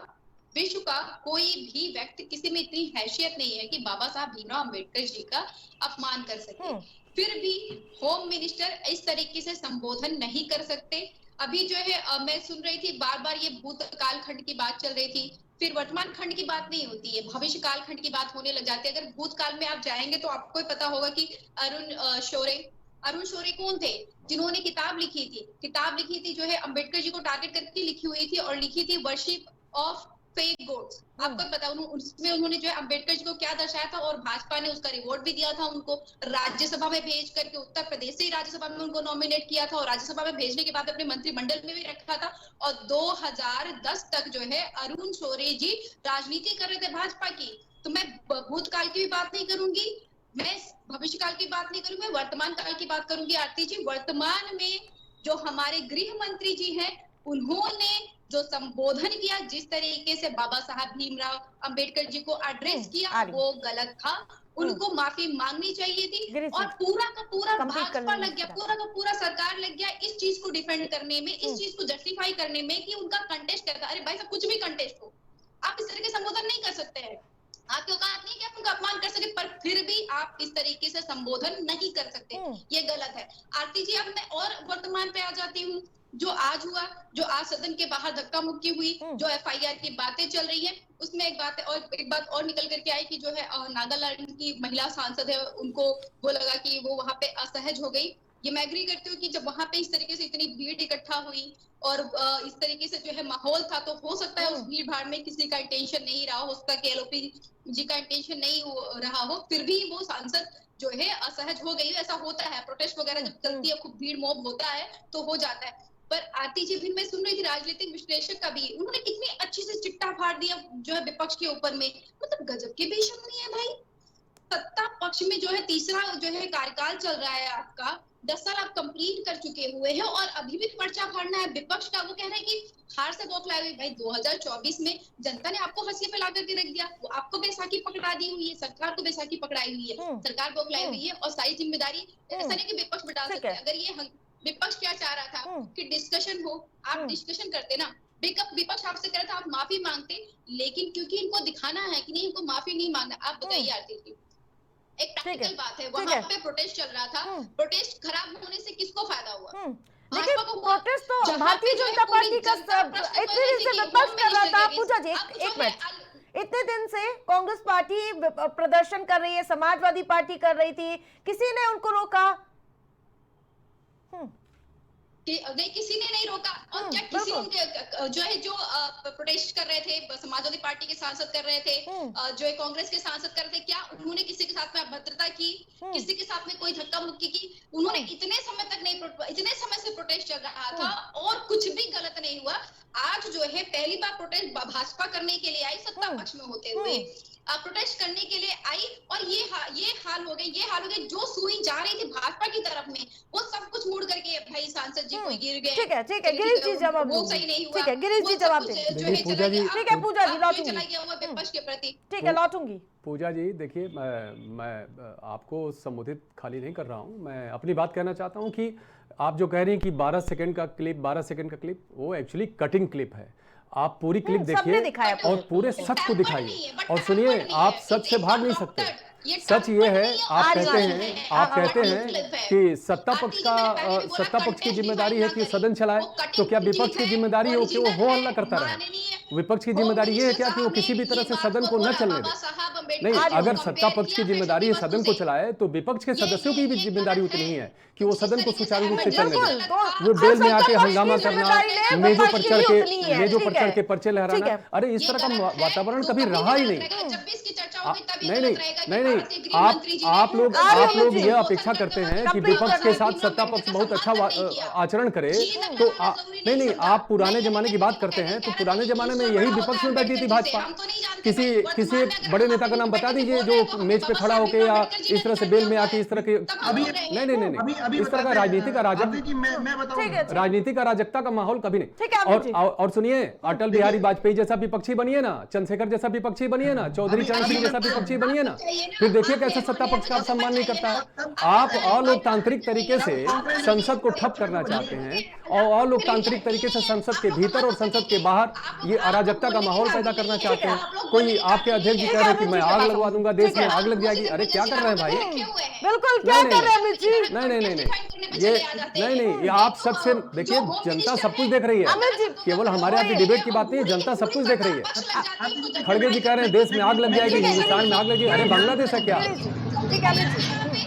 विश्व का कोई भी व्यक्ति, किसी में इतनी हैसियत नहीं है कि बाबा साहब भीमराव अंबेडकर जी का अपमान कर सके। फिर भी होम मिनिस्टर इस तरीके से संबोधन नहीं कर सकते। अभी जो है मैं सुन रही थी बार बार ये भूतकाल खंड की बात चल रही थी, फिर वर्तमान खंड की बात नहीं होती है, भविष्य काल खंड की बात होने लग जाती है। अगर भूतकाल में आप जाएंगे तो आपको पता होगा कि अरुण शौरी अरुण शौरी कौन थे? जिन्होंने किताब लिखी थी जो है अंबेडकर जी को टारगेट करके लिखी हुई थी और लिखी थी वर्शिप ऑफ फेक गॉड्स। आपको पता उसमें उन्होंने जो है अंबेडकर जी को क्या दर्शाया था और भाजपा ने उसका रिवॉर्ड भी दिया था उनको, राज्यसभा में भेज करके उत्तर प्रदेश से ही राज्यसभा में उनको नॉमिनेट किया था और राज्यसभा में भेजने के बाद अपने मंत्रिमंडल में भी रखा था। और 2010 तक जो है अरुण शौरी जी राजनीति कर रहे थे भाजपा की। तो मैं भूतकाल की भी बात नहीं करूंगी, मैं भविष्य काल की बात नहीं करूंगी, मैं वर्तमान काल की बात करूंगी। आरती जी, वर्तमान में जो हमारे गृह मंत्री जी हैं उन्होंने जो संबोधन किया, जिस तरीके से बाबा साहब भीमराव अंबेडकर जी को एड्रेस किया, वो गलत था। उनको माफी मांगनी चाहिए थी और पूरा का पूरा भाजपा लग गया, पूरा का पूरा सरकार लग गया इस चीज को डिफेंड करने में, इस चीज को जस्टिफाई करने में कि उनका कंटेस्ट करता। अरे भाई साहब, कुछ भी कंटेस्ट हो, आप इस तरह के संबोधन नहीं कर सकते हैं। आपकी औकात नहीं कि आप उनका अपमान कर सके, पर फिर भी आप इस तरीके से संबोधन नहीं कर सकते, ये गलत है। आरती जी, अब मैं और वर्तमान पे आ जाती हूँ। जो आज हुआ, जो आज सदन के बाहर धक्का मुक्की हुई, जो एफआईआर की बातें चल रही है, उसमें एक बात और निकल करके आई कि जो है नागालैंड की महिला सांसद है, उनको वो लगा कि वो वहां पे असहज हो गई। ये मैं एग्री करती हूँ कि जब वहां पे इस तरीके से इतनी भीड़ इकट्ठा हुई और इस तरीके से जो है माहौल था, तो हो सकता है उस भीड़ भाड़ में किसी का इंटेंशन नहीं रहा हो सकता कि एलओपी जी का इंटेंशन नहीं रहा हो, फिर भी वो सांसद जो है असहज हो गई। ऐसा होता है, प्रोटेस्ट वगैरह जब चलती है, खूब भीड़ मॉब होता है तो हो जाता है। पर आरती जी, भी मैं सुन रही थी राजनीतिक विश्लेषक का भी, उन्होंने कितनी अच्छी से चिट्टा फाड़ दिया जो है विपक्ष के ऊपर में। मतलब गजब की बेशर्मी है भाई। सत्ता पक्ष में जो है तीसरा जो है कार्यकाल चल रहा है आपका, 10 साल आप कंप्लीट कर चुके हुए हैं और अभी भी पर्चा फाड़ना है विपक्ष का। वो कह रहे हैं कि हार से बौखलाए हुए। भाई 2024 में जनता ने आपको हंसी पे ला करके रख दिया, वो आपको बैसाखी पकड़ा दी हुई है, सरकार को बैसाखी पकड़ाई हुई है, सरकार बौखलाई हुई है और सारी जिम्मेदारी ऐसा नहीं कि विपक्ष बता सकते। अगर ये विपक्ष क्या चाह रहा था कि डिस्कशन हो, आप डिस्कशन करते ना, विपक्ष आपसे कह रहा था आप माफी मांगते, लेकिन क्योंकि इनको दिखाना है कि नहीं, इनको माफी नहीं मांगना। आप बताइए आरती जी, एक प्रैक्टिकल बात है, वहां पे प्रोटेस्ट चल रहा था, प्रोटेस्ट खराब होने से किसको फायदा हुआ? लेकिन प्रोटेस्ट तो भारतीय जनता पार्टी का इतने दिन से विपक्ष कर रहा था। पूजा जी, एक मिनट, इतने दिन से कांग्रेस पार्टी प्रदर्शन कर रही है, समाजवादी पार्टी कर रही थी, किसी ने उनको रोका? नहीं, किसी ने नहीं रोका। और क्या किसी उनके जो है जो प्रोटेस्ट कर रहे थे, समाजवादी पार्टी के सांसद कर रहे थे, जो है कांग्रेस के सांसद कर रहे थे, क्या उन्होंने किसी के साथ में अभद्रता की, किसी के साथ में कोई धक्का मुक्की की? उन्होंने इतने समय तक नहीं, इतने समय से प्रोटेस्ट चल रहा था और कुछ भी गलत नहीं हुआ। आज जो है पहली बार प्रोटेस्ट भाजपा करने के लिए आई, सत्ता पक्ष में होते हुए प्रोटेस्ट करने के लिए आई और ये हाल हो गए। जो सुई जा रही थी भाजपा की तरफ में, वो सब कुछ मुड़ करके भाई सांसद जी कोई गिर गए। ठीक है, गिरीश जी जवाब, वो सही नहीं हुआ। ठीक है, गिरीश जी जवाब दें। पूजा जी, ठीक है पूजा जी, लौटूंगी चला गया हुआ विपक्ष के प्रति। ठीक है, लौटूंगी। पूजा जी देखिए, मैं आपको संबोधित खाली नहीं कर रहा हूँ, मैं अपनी बात कहना चाहता हूँ कि आप जो कह रही हैं कि 12 सेकंड का क्लिप, वो एक्चुअली कटिंग क्लिप है। आप पूरी क्लिप देखिए और पूरे सच को दिखाइए और सुनिए। आप सच से भाग नहीं सकते। सच ये है, आप कहते हैं कि सत्ता पक्ष की जिम्मेदारी है कि सदन चलाए, तो क्या विपक्ष की जिम्मेदारी है कि वो हो हल्ला करता रहे? विपक्ष की जिम्मेदारी ये है क्या कि वो किसी भी तरह से सदन को न चलने दे? नहीं, अगर सत्ता पक्ष की जिम्मेदारी है सदन को चलाए, तो विपक्ष के सदस्यों की भी जिम्मेदारी उतनी ही है कि वो सदन को सुचारू रूप से चलने दें। वो बेल में आके हंगामा करना, मेजों पर चढ़ के पर्चे लहराना, अरे इस तरह का वातावरण कभी रहा ही नहीं। नहीं, आप लोग ये अपेक्षा करते हैं कि विपक्ष के साथ सत्ता पक्ष बहुत अच्छा आचरण करे, तो नहीं, आप पुराने जमाने की बात करते हैं, तो पुराने जमाने में यही विपक्ष में बैठी थी भाजपा। किसी एक बड़े नेता का नाम बता दीजिए जो मेज पे खड़ा होके या इस तरह से बेल में आके इस तरह के, नहीं, इस तरह का राजनीतिक अराजकता का माहौल कभी नहीं। और सुनिए, अटल बिहारी वाजपेयी जैसा विपक्षी बनिए ना, चंद्रशेखर जैसा विपक्षी बनिए ना, चौधरी चरण सिंह जैसा विपक्षी बनिए ना, फिर देखिए कैसे सत्ता पक्ष का सम्मान नहीं करता है। आप अलोकतांत्रिक तरीके से संसद को ठप करना चाहते हैं और अलोकतांत्रिक तरीके से संसद के भीतर और संसद के बाहर ये अराजकता का माहौल पैदा करना चाहते हैं। कोई आपके अध्यक्ष जी कह रहे हैं कि मैं आग लगवा दूंगा, देश में आग लग जाएगी। अरे क्या कर रहे हैं भाई? बिल्कुल क्या कर रहे हैं मिर्ची? नहीं, ये आप सच से देखिए, जनता सब कुछ देख रही है, केवल हमारे यहाँ की डिबेट की बात नहीं है, जनता सब कुछ देख रही है। खड़गे जी कह रहे हैं देश में आग लग जाएगी, हिंदुस्तान में आग लगी। अरे बांग्लादेश है क्या? ठीक है,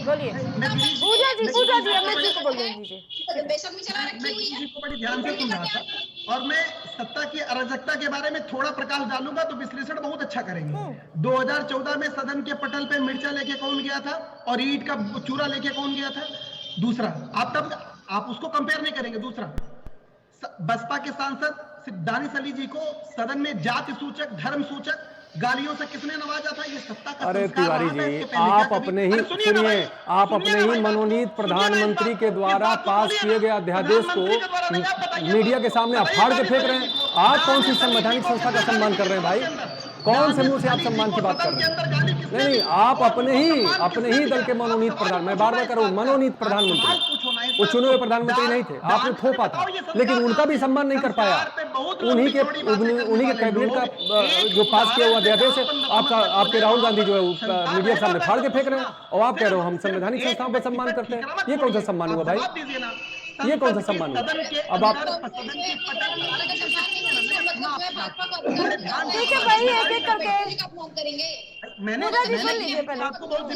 बोलिए पूजा पूजा जी अमित जी को बोलने दीजिए। बेशर्मी चला रखी मैं हुई किसी है। को बड़ी ध्यान से सुन रहा था और मैं सत्ता की अराजकता के बारे में थोड़ा प्रकाश डालूंगा तो विश्लेषण बहुत अच्छा करेंगे। 2014 में सदन के पटल पे मिर्चा लेके कौन गया था और ईंट का चूरा लेके कौन गया था? दूसरा, आप उसको कंपेयर नहीं करेंगे। दूसरा, बसपा के सांसद दानिश अली जी को सदन में जाति सूचक, धर्म सूचक गालियों से किसने नवाजा था? ये सत्ता का अरे संस्कार तिवारी रहा है, जी, इसके पहले आप क्या कभी- अपने ही अरे सुनिए ना भाई, आप सुनिए अपने ना ही भाई, मनोनीत प्रधानमंत्री के द्वारा बात तो पास बोलिए किए ना। गए अध्यादेश को प्रधानमंत्री के द्वारा नहीं, आप बताइए। मीडिया के सामने आप फाड़ के फेंक रहे हैं। आप कौन सी संवैधानिक संस्था का सम्मान कर रहे हैं भाई? कौन से मुंह से आप सम्मान की बात कर रहे हैं? नहीं, आप अपने ही दल के मनोनीत प्रधान, मैं बार बार कर रहा हूँ, मनोनीत प्रधानमंत्री, वो चुने हुए प्रधानमंत्री नहीं थे, आपने थोपा था, लेकिन उनका भी सम्मान नहीं कर पाया। उन्हीं के कैबिनेट का जो पास किया हुआ अध्यादेश है आपके राहुल गांधी जो है मीडिया के सामने फाड़ के फेंक रहे हैं, और आप कह रहे हो हम संवैधानिक संस्थाओं पर सम्मान करते हैं। ये कौन सा सम्मान हुआ भाई? ये कौन सा सम्मान हुआ? अब आप ठीक है भाई, एक एक करके पूजा जी सुन लीजिए पहले। आपको बहुत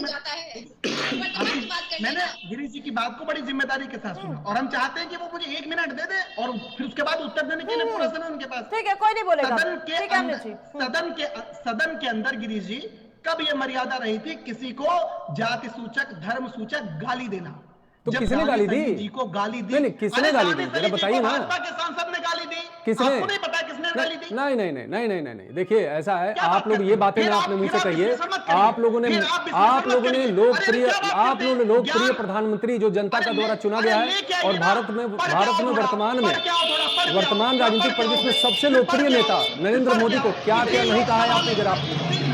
मैंने गिरीश जी की बात को बड़ी जिम्मेदारी के साथ सुना और हम चाहते हैं कि वो मुझे 1 मिनट दे दे और फिर उसके बाद उत्तर देने के लिए पूरा समय उनके पास। ठीक है, कोई नहीं बोलेगा। ठीक है अमित जी। सदन के अंदर गिरीश जी कब ये मर्यादा रही थी किसी को जाति सूचक, धर्म सूचक गाली देना? तो जब किसने गाली दी? जी को गाली दी? नहीं, किसने गाली दी? जरा बताइए ना। भाजपा के सांसद ने गाली दी। किसने? आपको नहीं पता किसने गाली दी? नहीं, देखिए ऐसा है, क्या आप बात लोग करते ये हैं? बातें फिर ना आप- अपने मुंह फिर से आप कहिए। विश्लेषण मत करिए। आप लोगों ने फिर आप विश्लेषण मत करिए। लोकप्रिय प्रधानमंत्री जो जनता का द्वारा चुना गया है और भारत में वर्तमान राजनीतिक परिदृश्य में सबसे लोकप्रिय नेता नरेंद्र मोदी को क्या क्या नहीं कहा है आपने? जरा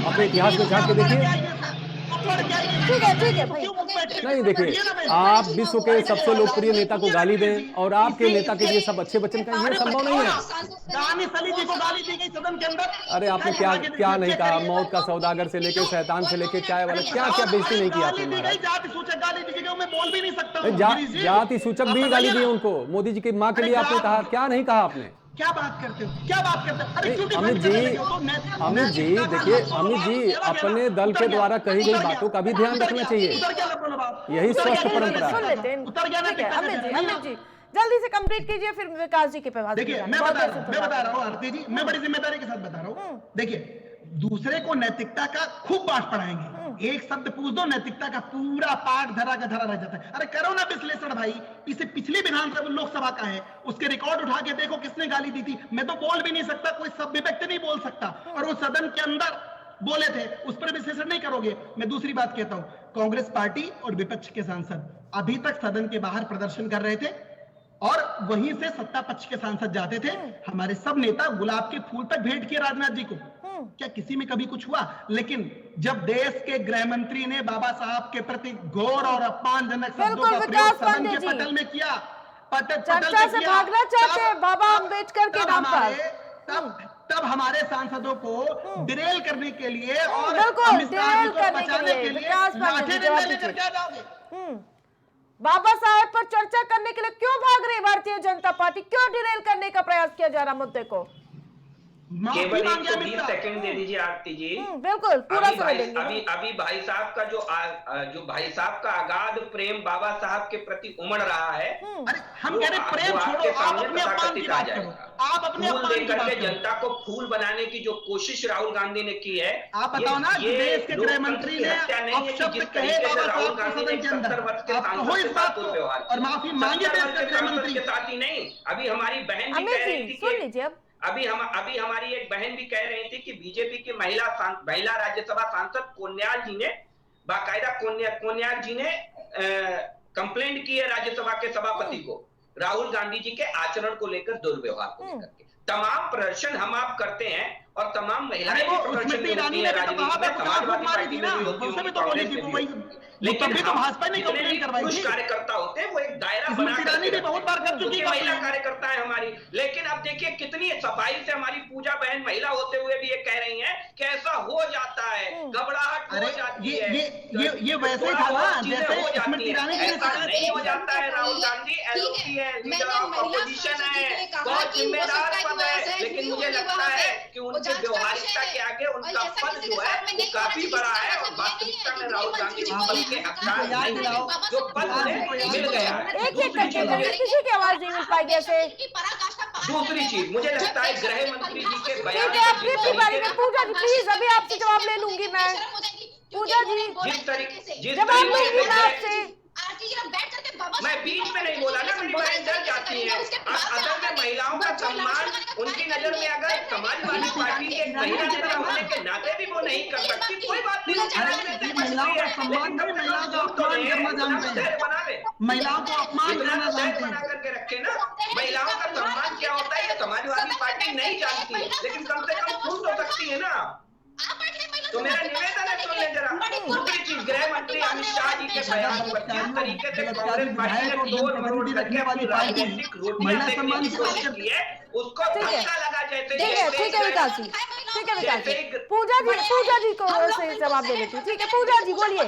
अपने इतिहास में झांक के देखिए। ठीक है भाई। नहीं देखिए, आप विश्व के सबसे लोकप्रिय नेता को गाली दें और आपके नेता के लिए सब अच्छे वचन कहें, ये संभव नहीं है। दानिश अली जी को गाली दी गई सदन के अंदर। अरे आपने क्या नहीं कहा? मौत का सौदागर से लेके शैतान से लेके चाय वाला क्या बेइज्जती नहीं की आपने? महाराज जाति सूचक गाली दी गई, मैं बोल भी नहीं सकता। जाति सूचक भी गाली दी उनको। मोदी जी की माँ के लिए आपने कहा, क्या नहीं कहा आपने? क्या बात करते हो? क्या बात करते हो? अरे क्यों अमित जी देखिए, अमित जी अपने दल के द्वारा कही गई बातों का भी ध्यान रखना चाहिए। यही स्वस्थ परंपरा सुन है। लेते हैं। उतर गया ना? ठीक है, अमित जी जल्दी से कंप्लीट कीजिए, फिर विकास जी के पे बात देखिए कीजिए। मैं बता रहा हूँ आरती जी, मैं बड़ी जिम्मेदारी के साथ बता रहा हूँ। देखिए, दूसरे को नैतिकता का खूब पाठ पढ़ाएंगे, एक शब्द पूछ दो नैतिकता का पूरा पाठ धरा का धरा रह जाता है। अरे करो ना विश्लेषण भाई, इसे पिछली विधानसभा लोकसभा का है, उसके रिकॉर्ड उठा के देखो किसने गाली दी थी। मैं तो बोल भी नहीं सकता, कोई सभ्य व्यक्ति नहीं बोल सकता, और वो सदन के अंदर बोले थे, उस पर विश्लेषण नहीं करोगे। मैं दूसरी बात कहता हूं, कांग्रेस पार्टी और विपक्ष के सांसद अभी तक सदन के बाहर प्रदर्शन कर रहे थे और वहीं से सत्ता पक्ष के सांसद जाते थे। हमारे सब नेता गुलाब के फूल तक भेंट किए राजनाथ जी को। क्या किसी में कभी कुछ हुआ? लेकिन जब देश के गृह मंत्री ने बाबा साहब के प्रति घोर और अपमानजनक शब्दों का प्रयोग सदन के पटल में किया, चर्चा से भागना चाहते हैं बाबा अम्बेडकर के नाम पर, तब हमारे सांसदों को डिरेल करने के लिए और बिल्कुल डिरेल बचाने के लिए लाठी डंडा लेकर क्या जाओगे? बाबा साहेब पर चर्चा करने के लिए क्यों भाग रही भारतीय जनता पार्टी? क्यों डिरेल करने का प्रयास किया जा रहा मुद्दे को? केवल 120 सेकंड दे दीजिए आरती जी। बिल्कुल पूरा समय देंगे। अभी भाई साहब का जो भाई साहब का अगाध प्रेम बाबा साहब के प्रति उमड़ रहा है। अरे हम कह रहे प्रेम छोड़ो, आप अपने अपमान की बात करो। आप अपने फूल अपमान की देकर बात के करो। जनता को फूल बनाने की जो कोशिश राहुल गांधी ने की है, आप बताओ ना, देश के गृह मंत्री ने अपशब्द कहे बाबा साहब के सदन के अंदर, आप कहो इस बात को और माफी मांगे देश के गृह मंत्री के साथ ही नहीं। अभी हमारी बहन भी कह रही थी, सुन लीजिए अब। अभी हमारी एक बहन भी कह रही थी कि बीजेपी की महिला राज्यसभा सांसद कोन्याल जी ने बाकायदा कोन्याल जी ने कंप्लेंट की है राज्यसभा के सभापति को राहुल गांधी जी के आचरण को लेकर, दुर्व्यवहार को लेकर के। तमाम प्रदर्शन हम आप करते हैं और तमाम महिलाएं भी प्रदर्शन में होती है राजनीति में, समाजवादी पार्टी में भी होती है, कांग्रेस में भी होती है। लेकिन भाजपा ने जितने भी पुरुष कार्यकर्ता होते हैं वो एक दायरा बना भी बहुत बार कर चुकी है महिला कार्यकर्ता है हमारी। लेकिन अब देखिए कितनी सफाई से हमारी पूजा बहन महिला होते हुए भी ये कह रही हैं कि ऐसा हो जाता है, घबराहट हो जाती है। ये वैसे था ना जैसे स्मृति ईरानी जी ऐसा नहीं हो जाता है। राहुल गांधी एलओपी है, लीडर ऑफ अपोजिशन है, बहुत जिम्मेदार पद है, लेकिन मुझे लगता है कि उनके उनके व्यवहारिकता के आगे उनका पद जो है वो काफी बड़ा है और वास्तविकता में राहुल गांधी जी पद के हकदार नहीं है, जो पद उन्हें मिल गया है। एक करके किसी की आवाज नहीं मिल पाएगी ऐसे। दूसरी चीज मुझे लगता है गृह मंत्री जी के बयान ठीक है, अपनी अपनी बारे में पूजा जी प्लीज अभी आपसे जवाब ले लूंगी मैं। पूजा जी जिस तरीके जवाब लूंगी मैं आपसे। मैं बीच में नहीं बोला ना, मेरी बहन डर जाती है। असल में महिलाओं का सम्मान उनकी नजर में अगर समाजवादी पार्टी के महिला नेता होने के नाते भी वो नहीं कर सकती, कोई बात नहीं। महिलाओं का सम्मान नहीं, महिलाओं को अपमान करना जानते हैं, महिलाओं को अपमान करना जानते हैं। बना करके रखे ना, महिलाओं का सम्मान क्या होता है ये समाजवादी पार्टी नहीं जानती, लेकिन कम से कम खुश हो सकती है ना। तो मेरा निवेदन है सुन ले जरा। दूसरी चीज गृह मंत्री अमित शाह जी के बयान पर जिस तरीके से कांग्रेस पार्टी ने तोड़ मरोड़ करके अपनी राजनीतिक रोटियां सेकने की कोशिश की है, उसको धक्का लगा जैसे ठीक है विकास जी, ठीक है विकास जी। पूजा जी को से जवाब दे देती हूँ। ठीक है पूजा जी बोलिए।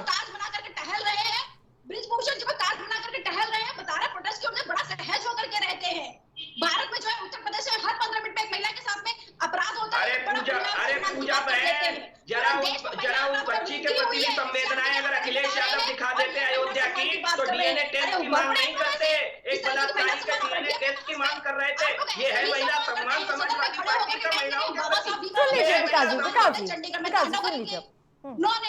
ब्रिजभूषण जी को ताज बना करके टहल रहे हैं, बता रहे प्रोटेस्ट के उन्हें बड़ा सहज होकर के रहते हैं। भारत में जो है उत्तर प्रदेश में हर 15 मिनट में एक महिला के साथ में अपराध होता है। अरे पूजा बहन जरा उस बच्ची के प्रति भी संवेदनाएं अगर अखिलेश यादव दिखा देते अयोध्या की, तो डीएनए टेस्ट की मांग नहीं करते। एक बलात्कारी के डीएनए टेस्ट की मांग कर रहे थे। ये है महिला सम्मान समाजवादी पार्टी का महिलाओं का प्रति। नॉन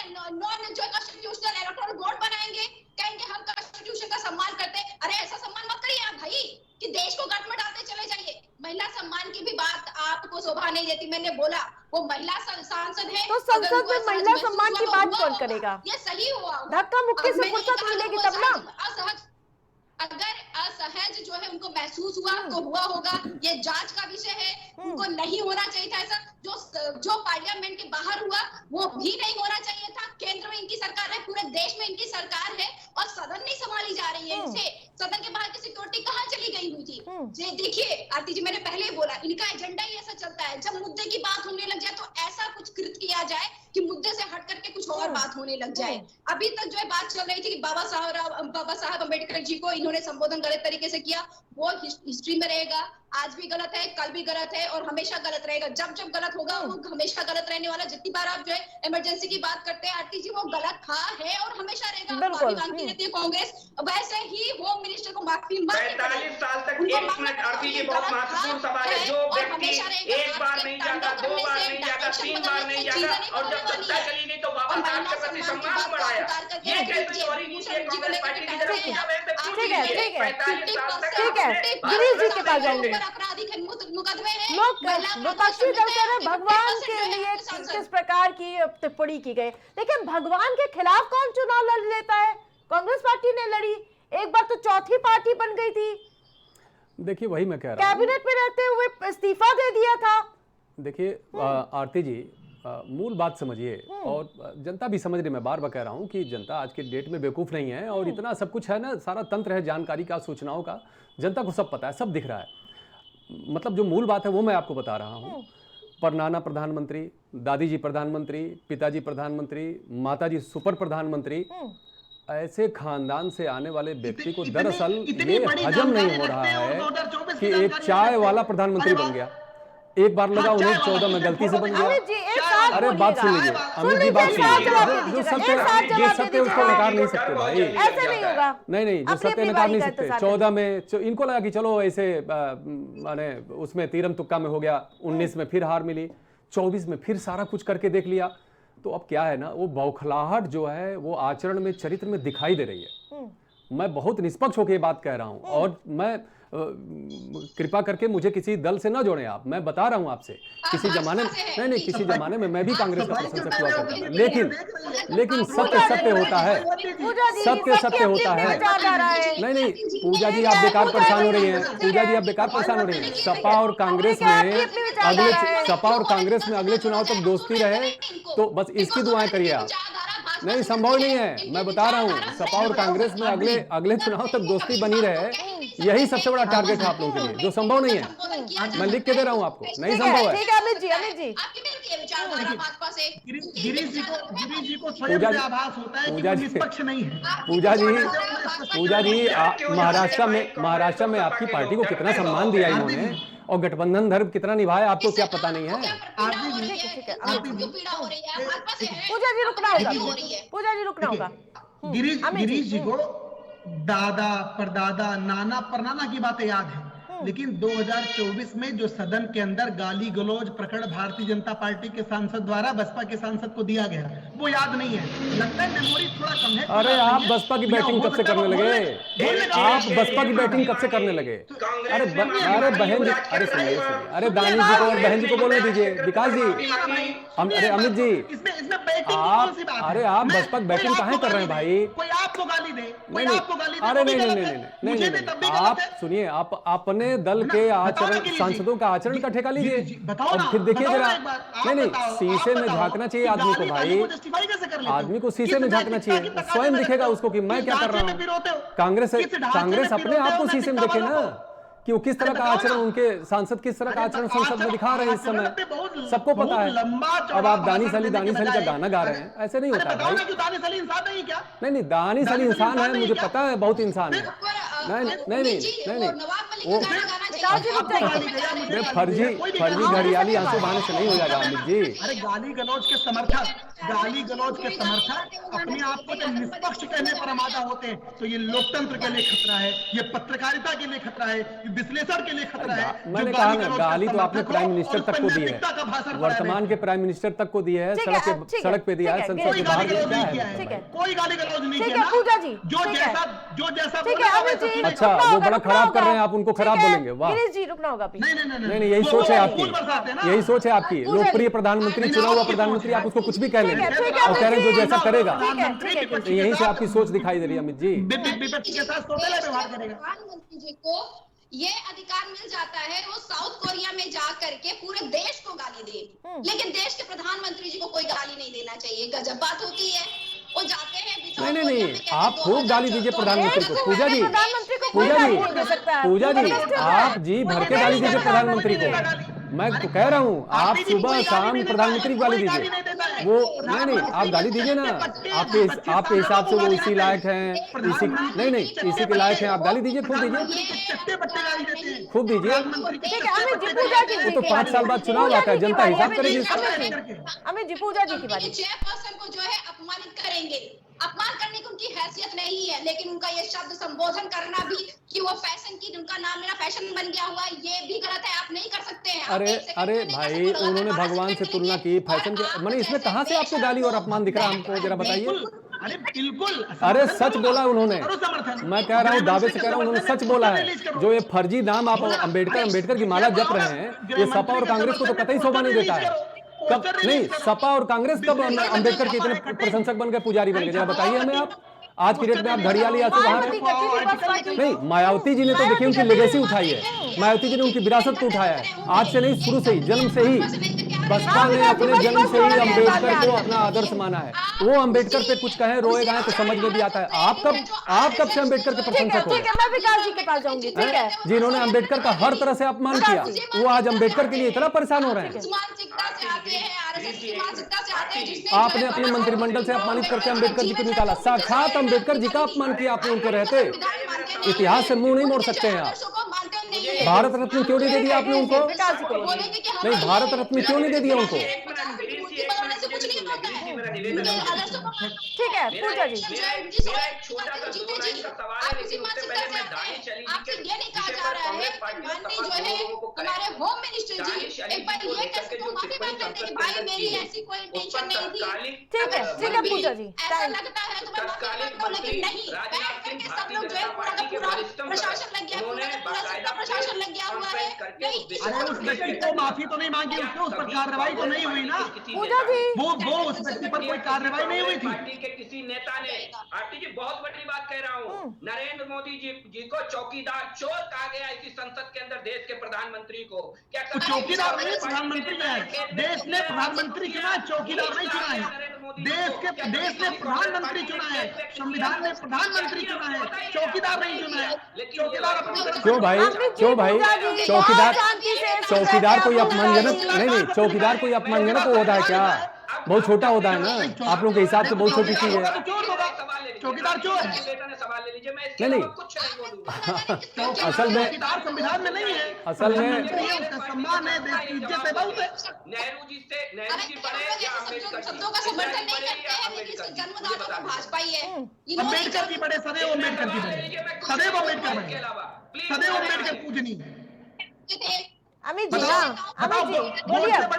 जो कॉन्स्टिट्यूशनल इलेक्टोरल बोर्ड बनाएंगे, कहेंगे हम कॉन्स्टिट्यूशन का सम्मान करते हैं। अरे ऐसा सम्मान मत करिए आप भाई कि देश को गट में डालते चले जाइए। महिला सम्मान की भी बात आपको शोभा नहीं देती। मैंने बोला वो महिला सांसद है, तो संसद में महिला सम्मान की बात कौन करेगा? ये सही हुआ, धक्का मुक्की से फुर्सत मिलेगी तब ना। अगर असहज जो है उनको महसूस हुआ तो हुआ होगा, ये जांच का विषय है। उनको नहीं होना चाहिए था ऐसा। जो पार्लियामेंट के बाहर हुआ वो भी नहीं होना चाहिए था। केंद्र में इनकी सरकार है, पूरे देश में इनकी सरकार है और सदन नहीं संभाली जा रही है इनसे। सदन के बाहर की सिक्योरिटी कहाँ चली गई हुई थी? ये देखिए आरती जी, मैंने पहले ही बोला इनका एजेंडा ही ऐसा चलता है। जब मुद्दे की बात होने लग जाए तो ऐसा कुछ कृत किया जाए कि मुद्दे से हट करके कुछ और बात होने लग जाए। अभी तक जो है बात चल रही थी कि बाबा साहब अम्बेडकर जी को इन्होंने संबोधन गलत तरीके से किया, वो हिस्ट्री में रहेगा। आज भी गलत है, कल भी गलत है और हमेशा गलत रहेगा। जब जब गलत होगा वो हमेशा गलत रहने वाला। जितनी बार आप जो है इमरजेंसी की बात करते हैं आरती जी, वो गलत था, है और हमेशा रहेगा। माफी मांगती रहती है कांग्रेस, वैसे ही होम मिनिस्टर को माफी 45 साल तक। एक मिनट आरती जी, बहुत महत्वपूर्ण सवाल है। जो व्यक्ति एक बार नहीं जागा, 2 बार नहीं जागा, 3 बार नहीं जागा और जब सत्ता चली गई तो बाबा साहब के प्रति सम्मान बढ़ाया, ये कैसे चोरी नीति है कांग्रेस पार्टी की? जरा पूजा बहन से पूछ लीजिए। 45 साल तक गिरीश जी के पास जाएंगे। मुकदमे हैं। लोग विपक्षी दल कह रहे भगवान के लिए किस प्रकार की टिप्पणी की गई, लेकिन भगवान के खिलाफ कौन चुनाव लड़ लेता है? कांग्रेस पार्टी ने लड़ी, एक बार तो चौथी पार्टी बन गई थी। देखिए वही मैं कह रहा हूँ, कैबिनेट में रहते हुए इस्तीफा दे दिया था। देखिए आरती जी मूल बात समझिए और जनता भी समझ रही। मैं बार बार कह रहा हूँ कि जनता आज के डेट में बेवकूफ़ नहीं है और इतना सब कुछ है ना, सारा तंत्र है जानकारी का, सूचनाओं का, जनता को सब पता है, सब दिख रहा है। मतलब जो मूल बात है वो मैं आपको बता रहा हूँ। परनाना प्रधानमंत्री, दादी जी प्रधानमंत्री, पिताजी प्रधानमंत्री, माताजी सुपर प्रधानमंत्री, ऐसे खानदान से आने वाले व्यक्ति को दरअसल ये हजम नहीं हो रहा है कि एक चाय वाला प्रधानमंत्री बन गया। एक बार लगा 1914 में गलती से बन गया। अरे बात सुन लीजिए अमित जी, बात सुन लीजिए। जो सत्य उसको नकार नहीं सकते भाई, ऐसे नहीं होगा। नहीं जो सत्य नकार नहीं सकते। 14 में इनको लगा कि चलो ऐसे माने उसमें तीरम तुक्का में हो गया, 19 में फिर हार मिली, 24 में फिर सारा कुछ करके देख लिया। तो अब क्या है ना, वो बौखलाहट जो है वो आचरण में, चरित्र में दिखाई दे रही है। मैं बहुत निष्पक्ष होकर ये बात कह रहा हूँ और मैं कृपा करके मुझे किसी दल से ना जोड़ें आप। मैं बता रहा हूं आपसे, किसी जमाने में नहीं किसी जमाने में मैं भी कांग्रेस का प्रशंसक हुआ करता था, लेकिन सत्य होता है, सत्य होता है। नहीं पूजा जी आप बेकार परेशान हो रही हैं, पूजा जी आप बेकार परेशान हो रही हैं। सपा और कांग्रेस में अगले चुनाव तक दोस्ती रहे तो बस इसकी दुआएं करिए आप। नहीं संभव नहीं है, मैं बता रहा हूँ। सपा और कांग्रेस में अगले चुनाव तक दोस्ती बनी रहे, यही सबसे बड़ा टारगेट है आप लोगों के लिए, जो संभव नहीं है। मैं लिख के दे रहा हूँ आपको, नहीं संभव है। ठीक है अमित जी गिरीश जी को स्वयं से आभास होता है कि वो निष्पक्ष नहीं है। पूजा जी महाराष्ट्र में आपकी पार्टी को कितना सम्मान दिया इन्होंने और गठबंधन धर्म कितना निभाया आपको क्या पता नहीं है? पीड़ा हो रही है भाजपा से है। पूजा जी रुकना होगा, हो रही है। पूजा जी रुकना होगा। गिरीश जी को दादा परदादा नाना परनाना की बातें याद है, लेकिन 2024 में जो सदन के अंदर गाली गलौज प्रकरण भारतीय जनता पार्टी के सांसद द्वारा बसपा के सांसद को दिया गया वो याद नहीं है। लगता है मेमोरी थोड़ा कम है। अरे आप बसपा की बैटिंग कब से करने लगे? आप बसपा की बैटिंग कब से करने लगे? अरे बहन जी, अरे सुनिए, अरे दानिश जी को और बहन जी को बोलने दीजिए। विकास जी, अरे अमित जी, आप, अरे आप बसपा की बैटिंग कहाँ कर रहे हैं भाई? कोई आपको गाली दे, कोई नहीं, आपको गाली दे, अरे वो भी नहीं गलत नहीं है। नहीं मुझे नहीं भी तब भी नहीं, गलत आप है। सुनिए, आप अपने दल के आचरण, सांसदों का आचरण का ठेका लीजिए बताओ ना, और फिर देखिए बताओ जरा। ना एक बार, आप नहीं नहीं, बताओ, शीशे आप में बताओ झांकना चाहिए कि आदमी को गाली भाई। को justify कैसे कर लेते हो? आदमी को शीशे किस में झांकना ढांचे चाहिए, में स्वयं रखते दिखेगा हो? उसको कि मैं किस क्या कर ढांचे रहा में हूँ। पिरोते हो? कांग्रेस किस ढांचे कांग्रेस में अपने पिरोते आप हो को शीशे में नेता देखे वालों ना को? कि वो किस तरह का बताओ आचरण, ना। उनके सांसद किस तरह का आचरण संसद में दिखा रहे हैं इस समय, सबको पता है। अब आप दानिश अली का गाना गा रहे हैं, ऐसे नहीं होता भाई। बताओ ना कि दानिश अली इंसान नहीं क्या? नहीं नहीं, दानिश अली इंसान है, मुझे पता है, बहुत इंसान है। नहीं नहीं नहीं नहीं, वो फर्जी घड़ियाली आंसू बहाने से नहीं हो जाएगा अमित जी। अरे गाली गलौज के समर्थक अपने आप को जब निष्पक्ष कहने पर आमादा होते हैं तो ये लोकतंत्र के लिए खतरा है, ये पत्रकारिता के लिए खतरा है, ये विश्लेषण के लिए खतरा है। मैंने कहा ना, गाली तो आपने प्राइम मिनिस्टर तक को दी है, वर्तमान के प्राइम मिनिस्टर तक को दिया है, सड़क पे दिया है, संसद के बाहर क्या है? कोई गाली गलौज नहीं ठीक किया है पूजा जी, जो ठीक है। जैसा ठीक है अमित जी, अच्छा, रुकना वो होगा, बड़ा रुकना खराब कर होगा। रहे हैं आप, उनको खराब ठीक है, बोलेंगे, वाह। गिरीश जी रुकना होगा अभी। नहीं यही सोच है आपकी, यही सोच है आपकी। लोकप्रिय प्रधानमंत्री, चुना हुआ प्रधानमंत्री, आप उसको कुछ भी कह लेंगे और कह रहे हैं जो जैसा करेगा। यहीं से आपकी सोच दिखाई दे रही है अमित जी। प्रधानमंत्री जी को ये अधिकार मिल जाता है वो साउथ कोरिया में जा करके पूरे देश को गाली दे, लेकिन देश के प्रधानमंत्री जी को कोई गाली नहीं देना चाहिए। गजब बात होती है। वो जाते हैं नहीं, आप खूब गाली दीजिए प्रधानमंत्री को। पूजा जी, आप जी भर के गाली दीजिए प्रधानमंत्री को। मैं तो कह रहा हूँ, आप सुबह शाम प्रधानमंत्री को गाली दीजिए। वो नहीं, आप गाली दीजिए ना, आपके हिसाब से वो इसी लायक हैं, इसी के लायक हैं, आप गाली दीजिए, खूब दीजिए, खूब दीजिए। वो तो 5 साल बाद चुनाव आता है, जनता हिसाब करेगी। अमित जी, पूजा जी की बारी। चेयरपर्सन को जो है अपमानित करेंगे, अपमान करने की उनकी हैसियत नहीं है, लेकिन उनका ये शब्द संबोधन करना भी कि वो फैशन की, उनका नाम मेरा फैशन बन गया हुआ, ये भी गलत है। आप नहीं कर सकते हैं। अरे भाई, उन्होंने भगवान से तुलना की, फैशन के, मैंने इसमें कहां से आपको गाली और अपमान दिख रहा है, हमको जरा बताइए। अरे बिल्कुल, अरे सच बोला उन्होंने, मैं कह रहा हूँ, दावे से कह रहा हूँ, उन्होंने सच बोला है। जो ये फर्जी नाम आप अंबेडकर की माला जप रहे हैं, ये सपा और कांग्रेस को तो कतई शोभा नहीं देता है। कब नहीं, सपा और कांग्रेस कब अंबेडकर के इतने प्रशंसक बन गए, पुजारी बन गए, जरा बताइए हमें आप। आज की डेट में आप घड़ियाली आंसू बहा रहे हैं। नहीं, मायावती जी ने तो देखिए उनकी लेगेसी उठाई है, मायावती जी ने उनकी विरासत को उठाया है। आज से नहीं, शुरू से ही, जन्म से ही बसपा ने अपने जन्म से ही अंबेडकर को अपना आदर्श माना है। वो अंबेडकर पे कुछ कहें, रोए गाएं तो समझ में भी आता है। आप कब से अंबेडकर के प्रशंसक हो? मैं विकास जी के पास जाऊंगी, ठीक है। जिन्होंने अंबेडकर का हर तरह से अपमान किया, वो आज अंबेडकर के लिए इतना परेशान हो रहे हैं। आपने अपने मंत्रिमंडल से अपमानित करके अंबेडकर जी को निकाला, साक्षात अंबेडकर जी का अपमान किया आपने उनके रहते। इतिहास से मुंह नहीं मोड़ सकते हैं आप। भारत रत्न क्यों नहीं दे दिया आपने उनको? नहीं, भारत रत्न क्यों नहीं दे दिया उनको? ठीक है पूजा जी, मेरा एक छोटा सा 2 लाइन का सवाल है, लेकिन उससे पहले मैं दानिश अली जी के हमारे होम मिनिस्टर जी एक बार ये कैसे तो माफी मांग लेते कि भाई मेरी ऐसी कोई इंटेंशन नहीं थी। ठीक है पूजा जी, ऐसा लगता है तो मैं माफी मांगता हूं, लेकिन नहीं, बैठ करके सब लोग जो है पूरा प्रशासन लग गया, पूरा प्रशासन लग गया हुआ है। अरे उस व्यक्ति को माफी तो नहीं मांगी, उसके उस पर कार्रवाई तो नहीं हुई ना पूजा जी। वो उस व्यक्ति पर कोई कार्रवाई नहीं हुई थी। पार्टी के किसी नेता ने, आरती जी बहुत बड़ी बात कह रहा हूँ, नरेंद्र मोदी जी को चौकीदार चोर कहा गया इसी संसद के अंदर, देश के प्रधानमंत्री को। क्या चौकीदार नहीं, प्रधानमंत्री है। देश ने प्रधानमंत्री चुना है, चौकीदार नहीं चुना है। देश ने प्रधानमंत्री चुना है, संविधान ने प्रधानमंत्री चुना है, चौकीदार नहीं चुना है। चौकीदार अपनी क्यों भाई, चौकीदार कोई अपमानजनक नहीं, चौकीदार कोई अपमानजनक होता है क्या? बहुत छोटा होता है ना, आप लोगों के हिसाब से बहुत छोटी चीज है। चौकीदार चोर सवाल ले लीजिए, मैं इसके नहीं, अलावा कुछ नहीं बोलूंगा। असल में चौकीदार संविधान में नहीं है, असल में उसका सम्मान है, देश की इज्जत है, बहुत है। नेहरू जी पढ़े या अम्बेडकर शब्दों का समर्थन नहीं करते हैं, लेकिन इसका जन्मदाता तो भाजपा ही है। अम्बेडकर की पढ़े, सदैव अम्बेडकर की पढ़े, सदैव अम्बेडकर पढ़े, सदैव अम्बेडकर पूजनी। अमित जी, हाँ अमित जी बोलिए। सदैव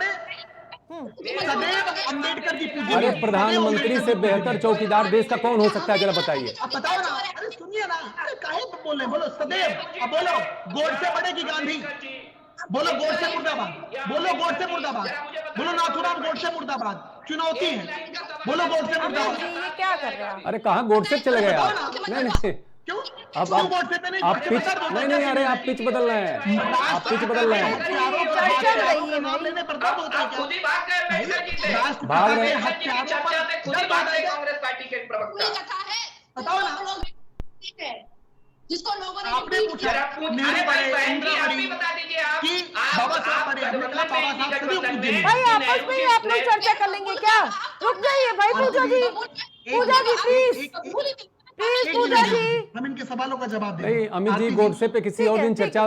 अम्बेडकर की पूजनी। अरे प्रधानमंत्री से बेहतर चौकीदार देश का कौन हो सकता है, जरा बताइए। अब बताओ ना, अरे सुनिए ना, अरे काहे पे बोल रहे हैं, बोलो सदैव। अब बोलो गोडसे बड़े की गांधी, बोलो गोडसे मुर्दाबाद, बोलो गोडसे मुर्दाबाद, बोलो नाथूराम गोडसे मुर्दाबाद। चुनौती है, बोलो गोडसे अमित मुर्दाबाद। जी ये क्या कर रहे हैं? अरे कहाँ गोडसे चले गए आप? नहीं नहीं, क्यों? अब क्यों गोडसे पे नहीं? आप पिच नहीं, अरे आप पिच बदल रहे हैं, आप पिच बदल रहे हैं। चर्चा रही है मामले में पर्दा होता है आप क्या? खुद ही भाग गए अम्बेडकर जी से। भाग रहे राष्ट्रपिता हैं। के हत्यारों चर्चा से खुद ही पर भाग गए कांग्रेस पार्टी के प्रवक्ता। कथा है बताओ ना। जिसको लोगों ने आपने पूछा जरा पूछ, नेहरू अरे भाई बड़े, बहन जी, इंदिरा आप बड़ी भी बता दीजिए आप कि आप- बाबा साहब आप बड़े, हमने कहा गठबंधन बाबा में साहब गठबंधन सदैव पूज्य में- हैं। भाई आपस में ही आप लोग चर्चा कर लेंगे क्या? रुक जाइए भाई, पूजा जी, पूजा जी प्लीज प्लीज, पूजा जी। हम इनके सवालों का जवाब दें। नहीं, अमित जी आरती गोडसे पे किसी और दिन चर्चा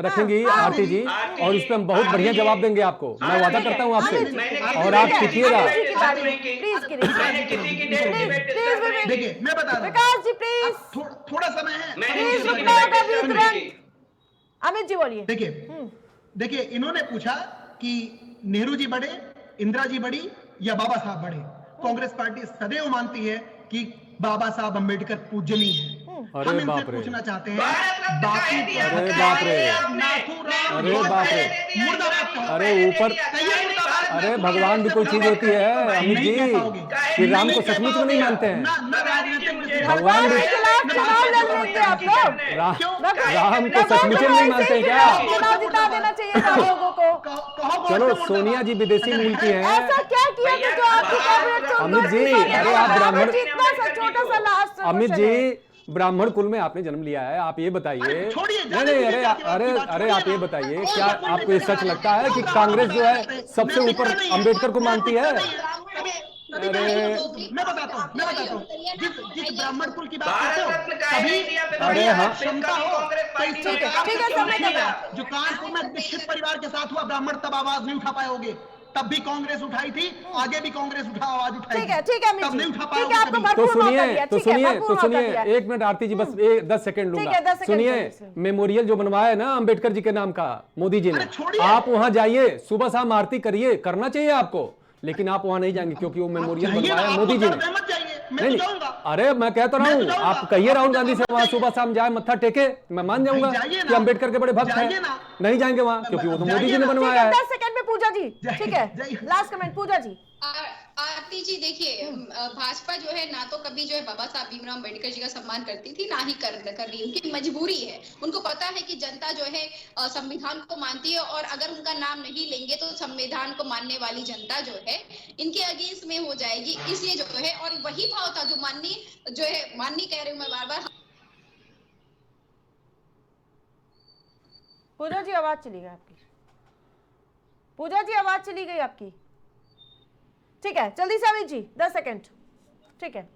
रखेंगी हाँ, आरती जी, और उस पर हम बहुत बढ़िया जवाब देंगे आपको, मैं वादा करता हूँ आपसे, और आप टिकिएगा। प्लीज देखिए मैं बता रहा हूं, विकास जी प्लीज, थोड़ा समय है। प्लीज रुकना होगा अभी तुरंत। अमित जी बोलिए। देखिए इन्होंने पूछा कि नेहरू जी बड़े, इंदिरा जी बड़ी या बाबा साहब बड़े। कांग्रेस पार्टी सदैव मानती है कि बाबा साहब अम्बेडकर पूजनीय है। अरे हम इनसे बाप रे, पूछना चाहते हैं, बाकी अरे बाप रे, नाथूराम अरे बाप रे, मुर्दाबाद कहो। अरे ऊपर, अरे भगवान भी कोई चीज होती है अमित जी, कि राम को सचमुच में नहीं मानते हैं, भगवान भी चुनाव लड़ लेंगे आप लोग, राम को सचमुच में नहीं मानते हैं क्या? चुनाव जिता देना चाहिए था आप लोगों को। चलो सोनिया जी विदेशी मूल की हैं। ऐसा क्या किया कि जो आपकी कवरेज सुन अमित जी, अरे आप ब्राह्मण, इतना सा छोटा सा लास्ट अमित जी ब्राह्मण कुल में आपने जन्म लिया है, आप ये बताइए। नहीं नहीं, अरे आप ये बताइए, क्या आपको ये सच लगता है कि कांग्रेस जो है सबसे ऊपर अंबेडकर को मानती है? मैं बताता हूँ, जिस ब्राह्मण कुल की बात करते हो तभी, अरे हाँ, क्षमता हो तो इस ठीक है, समय का जो कानपुर में दीक्षित परिवार के साथ हुआ, ब्राह्मण तब आवाज नहीं उठा पाओगे, तब भी कांग्रेस उठाई थी, आगे भी कांग्रेस आवाज उठाई। ठीक है अमित तब नहीं जी, उठा ठीक है, आपको पाओगे। तो भरपूर मौका दिया, सुनिए, ठीक है, भरपूर एक मिनट आरती जी, बस 10 सेकंड ठीक है, 10 लूंगा। सेकंड सुनिए, दीजिए। मेमोरियल जो बनवाया है ना अम्बेडकर जी के नाम का मोदी जी ने, अरे छोड़िए। आप वहां जाइए, सुबह शाम आरती करिए, करना चाहिए आपको, लेकिन आप वहां नहीं जाएंगे क्योंकि वो मेमोरियल बनवाया है मोदी जी ने। नहीं, अरे मैं कहता रहा हूँ, आप कहिए राहुल गांधी से वहां सुबह शाम जाए, मत्था टेके, मैं मान जाऊंगा कि अम्बेडकर के बड़े भक्त हैं। नहीं जाएंगे वहां क्योंकि वो तो मोदी जी ने बनवाया है। 10 सेकंड में पूजा जी, ठीक है, लास्ट कमेंट पूजा जी। आरती जी देखिए, भाजपा जो है ना तो कभी जो है बाबा साहब भीमराव अम्बेडकर जी का सम्मान करती थी, ना ही कर रही, उनकी मजबूरी है। उनको पता है कि जनता जो है संविधान को मानती है, और अगर उनका नाम नहीं लेंगे तो संविधान को मानने वाली जनता जो है इनके अगेंस्ट में हो जाएगी, इसलिए जो है, और वही भाव था जो माननी कह रही हूँ मैं बार बार। पूजा जी आवाज चली गई आपकी, पूजा जी आवाज चली गई आपकी। ठीक है, जल्दी से अमित जी 10 सेकंड। ठीक है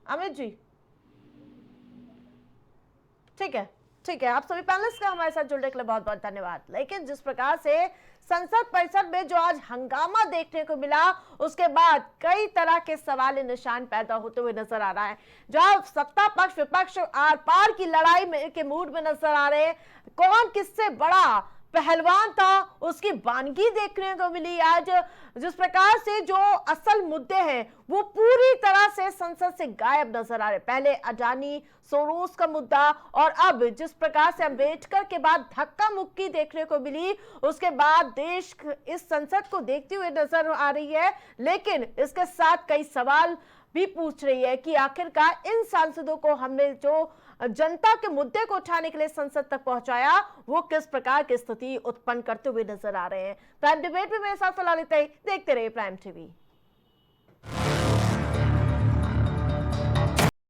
अमित जी, ठीक है, ठीक है, आप सभी पैनलिस्ट का हमारे साथ जुड़ने के लिए बहुत बहुत धन्यवाद। लेकिन जिस प्रकार से संसद परिसर में जो आज हंगामा देखने को मिला, उसके बाद कई तरह के सवाल निशान पैदा होते हुए नजर आ रहा है। जहां सत्ता पक्ष विपक्ष आर पार की लड़ाई में के मूड में नजर आ रहे हैं, कौन किससे बड़ा पहलवान था उसकी वानगी देखने को मिली। आज जिस प्रकार से जो असल मुद्दे हैं वो पूरी तरह से संसद से गायब नजर आ रहे। पहले अडानी सोरोस का मुद्दा, और अब जिस प्रकार से अंबेडकर के बाद धक्का मुक्की देखने को मिली, उसके बाद देश इस संसद को देखते हुए नजर आ रही है। लेकिन इसके साथ कई सवाल भी पूछ रही है कि आखिरकार इन सांसदों को हमने जो जनता के मुद्दे को उठाने के लिए संसद तक पहुंचाया, वो किस प्रकार की स्थिति उत्पन्न करते हुए नजर आ रहे हैं। प्राइम डिबेट में मेरे साथ सलाह लेते ही देखते रहिए प्राइम टीवी।